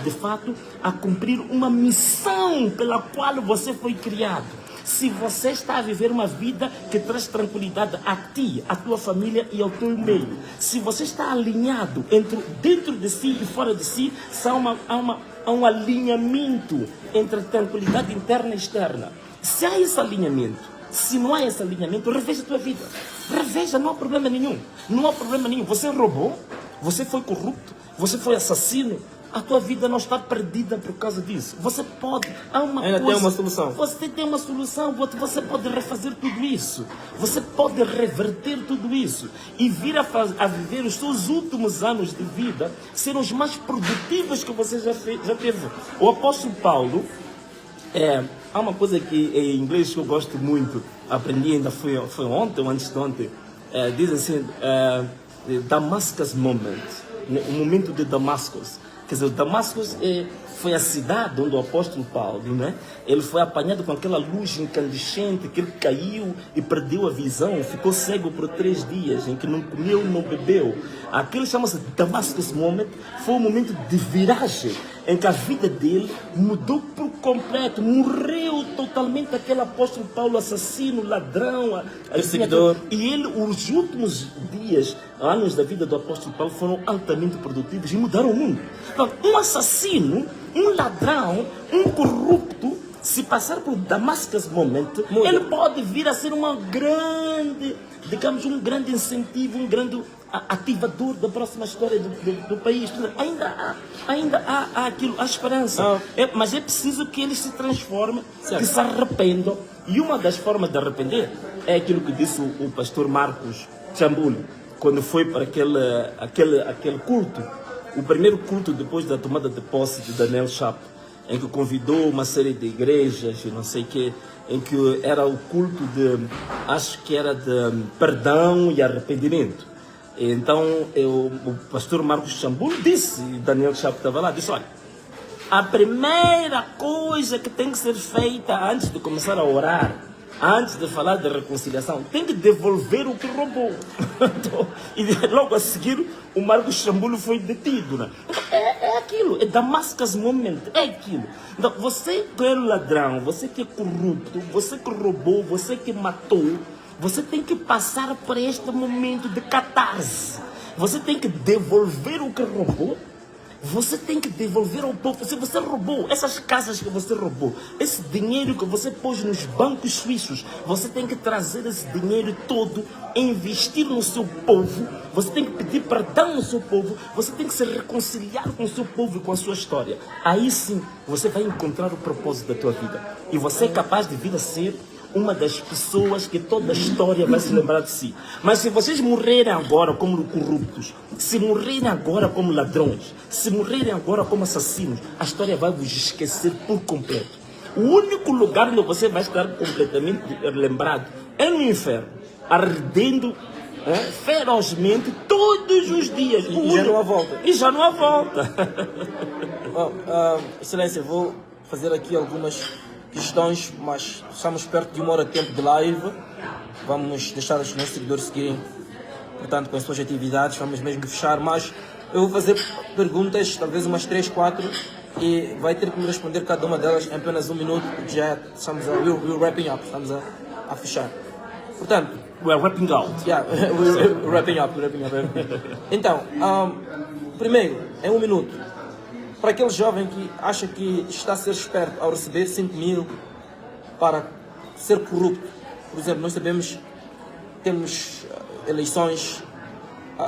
de fato, a cumprir uma missão pela qual você foi criado, se você está a viver uma vida que traz tranquilidade a ti, a tua família e ao teu meio, se você está alinhado dentro de si e fora de si, há um alinhamento entre a tranquilidade interna e externa. Se há esse alinhamento, se não há esse alinhamento, reveja a tua vida. Reveja, não há problema nenhum. Não há problema nenhum. Você roubou, você foi corrupto, você foi assassino. A tua vida não está perdida por causa disso. Você pode, Ainda tem uma solução. Você tem uma solução, você pode refazer tudo isso. Você pode reverter tudo isso e vir a viver os seus últimos anos de vida, ser os mais produtivos que você já teve. O apóstolo Paulo, há uma coisa que em inglês que eu gosto muito, aprendi ainda foi ontem ou antes de ontem, diz assim, Damascus Moment, o momento de Damascus. Quer dizer, Damascus foi a cidade onde o apóstolo Paulo, né, ele foi apanhado com aquela luz incandescente, que ele caiu e perdeu a visão, ficou cego por 3 dias, em que não comeu, não bebeu. Aquele chama-se Damascus Moment, foi um momento de viragem, em que a vida dele mudou por completo, morreu totalmente aquele apóstolo Paulo, assassino, ladrão, perseguidor. E ele, os últimos dias, anos da vida do apóstolo Paulo foram altamente produtivos e mudaram o mundo. Então, um assassino, um ladrão, um corrupto, se passar por Damascus Moment, ele pode vir a ser uma grande, digamos, um grande incentivo, um grande ativador da próxima história do país. Ainda há aquilo, há esperança. Mas é preciso que eles se transformem, que se arrependam. E uma das formas de arrepender é aquilo que disse o pastor Marcos Chambuli, quando foi para aquele culto, o primeiro culto depois da tomada de posse de Daniel Chapo, em que convidou uma série de igrejas e não sei o quê, em que era o culto acho que era de perdão e arrependimento. Então o pastor Marcos Chambuli disse, e Daniel Chapo estava lá, disse: olha, a primeira coisa que tem que ser feita antes de começar a orar, antes de falar de reconciliação, tem que devolver o que roubou. E logo a seguir, o Marcos Chambuli foi detido. Né? É aquilo, é Damascus Moment, é aquilo. Então, você que é ladrão, você que é corrupto, você que roubou, você que matou, você tem que passar por este momento de catarse. Você tem que devolver o que roubou. Você tem que devolver ao povo. Se você roubou essas casas que você roubou, esse dinheiro que você pôs nos bancos suíços, você tem que trazer esse dinheiro todo, investir no seu povo. Você tem que pedir perdão no seu povo. Você tem que se reconciliar com o seu povo e com a sua história. Aí sim, você vai encontrar o propósito da tua vida. E você é capaz de vir a ser uma das pessoas que toda a história vai se lembrar de si. Mas se vocês morrerem agora como corruptos, se morrerem agora como ladrões, se morrerem agora como assassinos, a história vai vos esquecer por completo. O único lugar onde você vai estar completamente lembrado é no inferno, ardendo ferozmente todos os dias. E já não há volta. E já não há volta. Excelência, vou fazer aqui algumas questões, mas estamos perto de 1 hora de tempo de live. Vamos deixar os nossos seguidores seguirem, portanto, com as suas atividades. Vamos mesmo fechar, mas eu vou fazer perguntas, talvez umas 3, 4, e vai ter que me responder cada uma delas em apenas 1 minuto, porque já estamos we're wrapping up, estamos a fechar. Portanto, we're wrapping out. Yeah, we're wrapping up. Então, primeiro, em 1 minuto, para aquele jovem que acha que está a ser esperto ao receber 5 mil para ser corrupto. Por exemplo, nós sabemos temos eleições,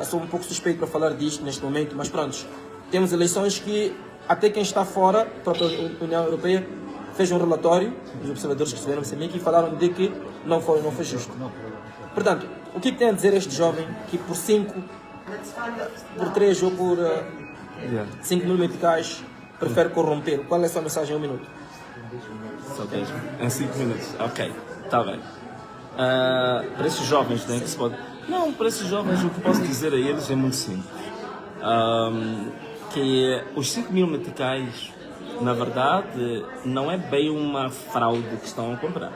sou um pouco suspeito para falar disto neste momento, mas pronto, temos eleições que até quem está fora, a própria União Europeia, fez um relatório, os observadores que estiveram em Moçambique, e falaram de que não foi justo. Portanto, o que tem a dizer este jovem que por 5, por 3 ou por 5 mil meticais prefere corromper? Qual é a sua mensagem em 1 minuto? Só 10 em 5 minutos. Ok, está bem. Para esses jovens, né, que se pode... Não, para esses jovens o que posso dizer a eles é muito simples. Que os 5 mil meticais, na verdade, não é bem uma fraude que estão a comprar.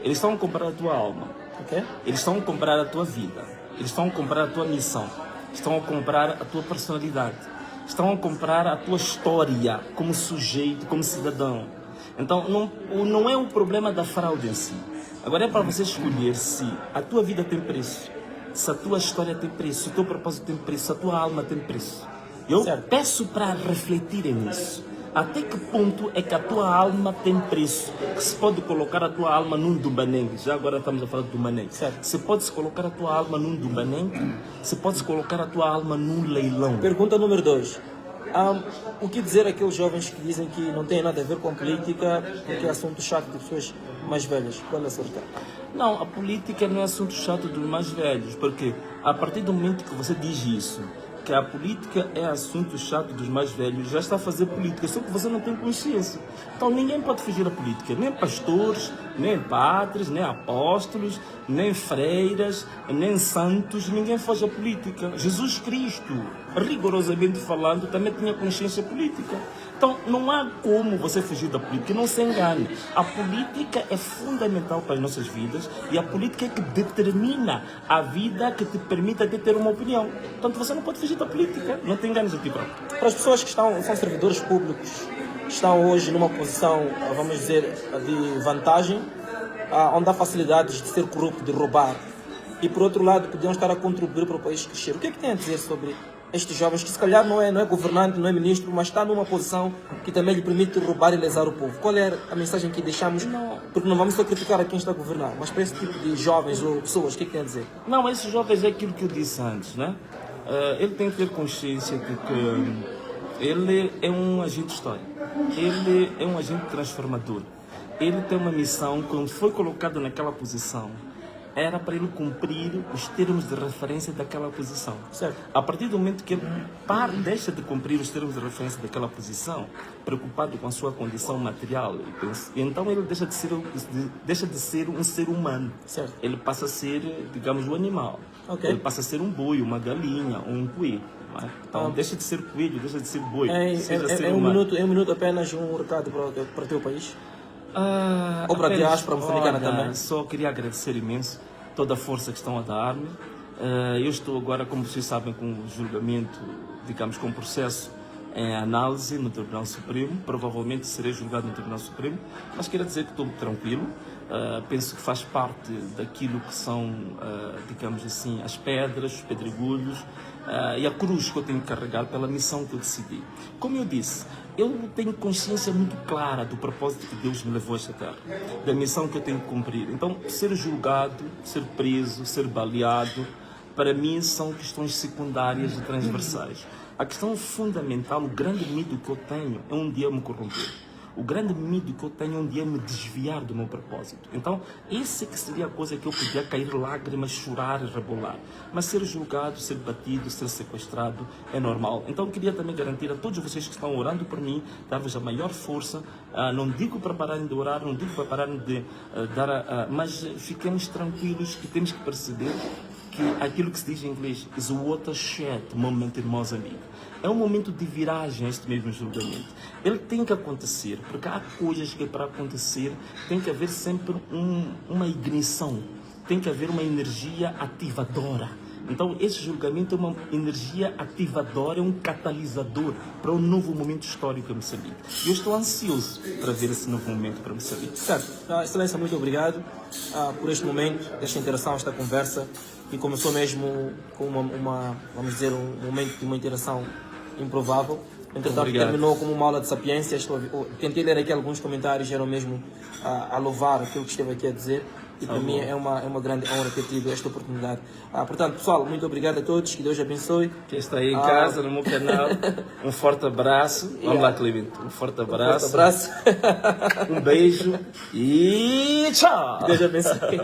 Eles estão a comprar a tua alma. Okay. Eles estão a comprar a tua vida. Eles estão a comprar a tua missão. Estão a comprar a tua personalidade. Estão a comprar a tua história como sujeito, como cidadão. Então, não é o problema da fraude em si. Agora é para você escolher se a tua vida tem preço, se a tua história tem preço, se o teu propósito tem preço, se a tua alma tem preço. Eu peço para refletirem nisso. Até que ponto é que a tua alma tem preço? Que se pode colocar a tua alma num dumbanengue? Já agora estamos a falar de dumbanengue. Se pode-se colocar a tua alma num dumbanengue? Se pode-se colocar a tua alma num leilão? Pergunta número 2. O que dizer àqueles jovens que dizem que não tem nada a ver com política porque é assunto chato de pessoas mais velhas? Qual é a sua resposta? Não, a política não é assunto chato dos mais velhos, porque a partir do momento que você diz isso, que a política é assunto chato dos mais velhos, já está a fazer política, só que você não tem consciência. Então ninguém pode fugir da política, nem pastores, nem padres, nem apóstolos, nem freiras, nem santos, ninguém foge da política. Jesus Cristo, rigorosamente falando, também tinha consciência política. Então não há como você fugir da política, não se engane. A política é fundamental para as nossas vidas e a política é que determina a vida que te permita ter uma opinião. Portanto, você não pode fugir da política, não te enganes a ti próprio. Para as pessoas que são servidores públicos, estão hoje numa posição, vamos dizer, de vantagem, onde há facilidades de ser corrupto, de roubar, e por outro lado podiam estar a contribuir para o país crescer. O que é que tem a dizer sobre estes jovens que se calhar não é governante, não é ministro, mas está numa posição que também lhe permite roubar e lesar o povo? Qual é a mensagem que deixamos? Porque não vamos só criticar a quem está a governar, mas para esse tipo de jovens ou pessoas, o que é que tem a dizer? Não, esses jovens é aquilo que eu disse antes, né? Ele tem que ter consciência de que ele é um agente histórico, ele é um agente transformador, ele tem uma missão. Quando foi colocado naquela posição, era para ele cumprir os termos de referência daquela posição. Certo. A partir do momento que ele deixa de cumprir os termos de referência daquela posição, preocupado com a sua condição material, então ele deixa de ser um ser humano. Certo. Ele passa a ser, digamos, um animal. Okay. Ele passa a ser um boi, uma galinha, ou um coelho. Então deixa de ser coelho, deixa de ser boi. Em um minuto apenas um recado para o teu país? Ou para a diáspora moçambicana também? Só queria agradecer imenso toda a força que estão a dar-me. Eu estou agora, como vocês sabem, com o julgamento, digamos, com o processo em análise no Tribunal Supremo. Provavelmente serei julgado no Tribunal Supremo, mas quero dizer que estou tranquilo. Penso que faz parte daquilo que são, digamos assim, as pedras, os pedregulhos e a cruz que eu tenho que carregar pela missão que eu decidi. Como eu disse, eu tenho consciência muito clara do propósito que Deus me levou a esta terra, da missão que eu tenho que cumprir. Então, ser julgado, ser preso, ser baleado, para mim são questões secundárias e transversais. A questão fundamental, o grande medo que eu tenho é um dia me corromper. O grande medo que eu tenho é um dia me desviar do meu propósito. Então, essa que seria a coisa que eu podia cair lágrimas, chorar e rebolar. Mas ser julgado, ser batido, ser sequestrado é normal. Então, eu queria também garantir a todos vocês que estão orando por mim, dar-vos a maior força. Não digo para pararem de orar, não digo para pararem de mas fiquemos tranquilos que temos que perceber que aquilo que se diz em inglês is a watershed moment in Moçambique. É um momento de viragem este mesmo julgamento. Ele tem que acontecer, porque há coisas que para acontecer tem que haver sempre uma ignição, tem que haver uma energia ativadora. Então esse julgamento é uma energia ativadora, é um catalisador para um novo momento histórico em Moçambique. E eu estou ansioso para ver esse novo momento para Moçambique. Certo. Excelência, muito obrigado por este momento, esta interação, esta conversa, que começou mesmo com vamos dizer, um momento de uma interação improvável. Entretanto, terminou como uma aula de sapiência. Tentei ler aqui alguns comentários, eram mesmo a louvar aquilo que esteve aqui a dizer. E para mim é uma grande honra ter tido esta oportunidade. Portanto, pessoal, muito obrigado a todos. Que Deus abençoe. Quem está aí em casa, no meu canal, um forte abraço. Vamos lá, Clemente. Um forte abraço. Um forte abraço. Um beijo e tchau! Que Deus abençoe.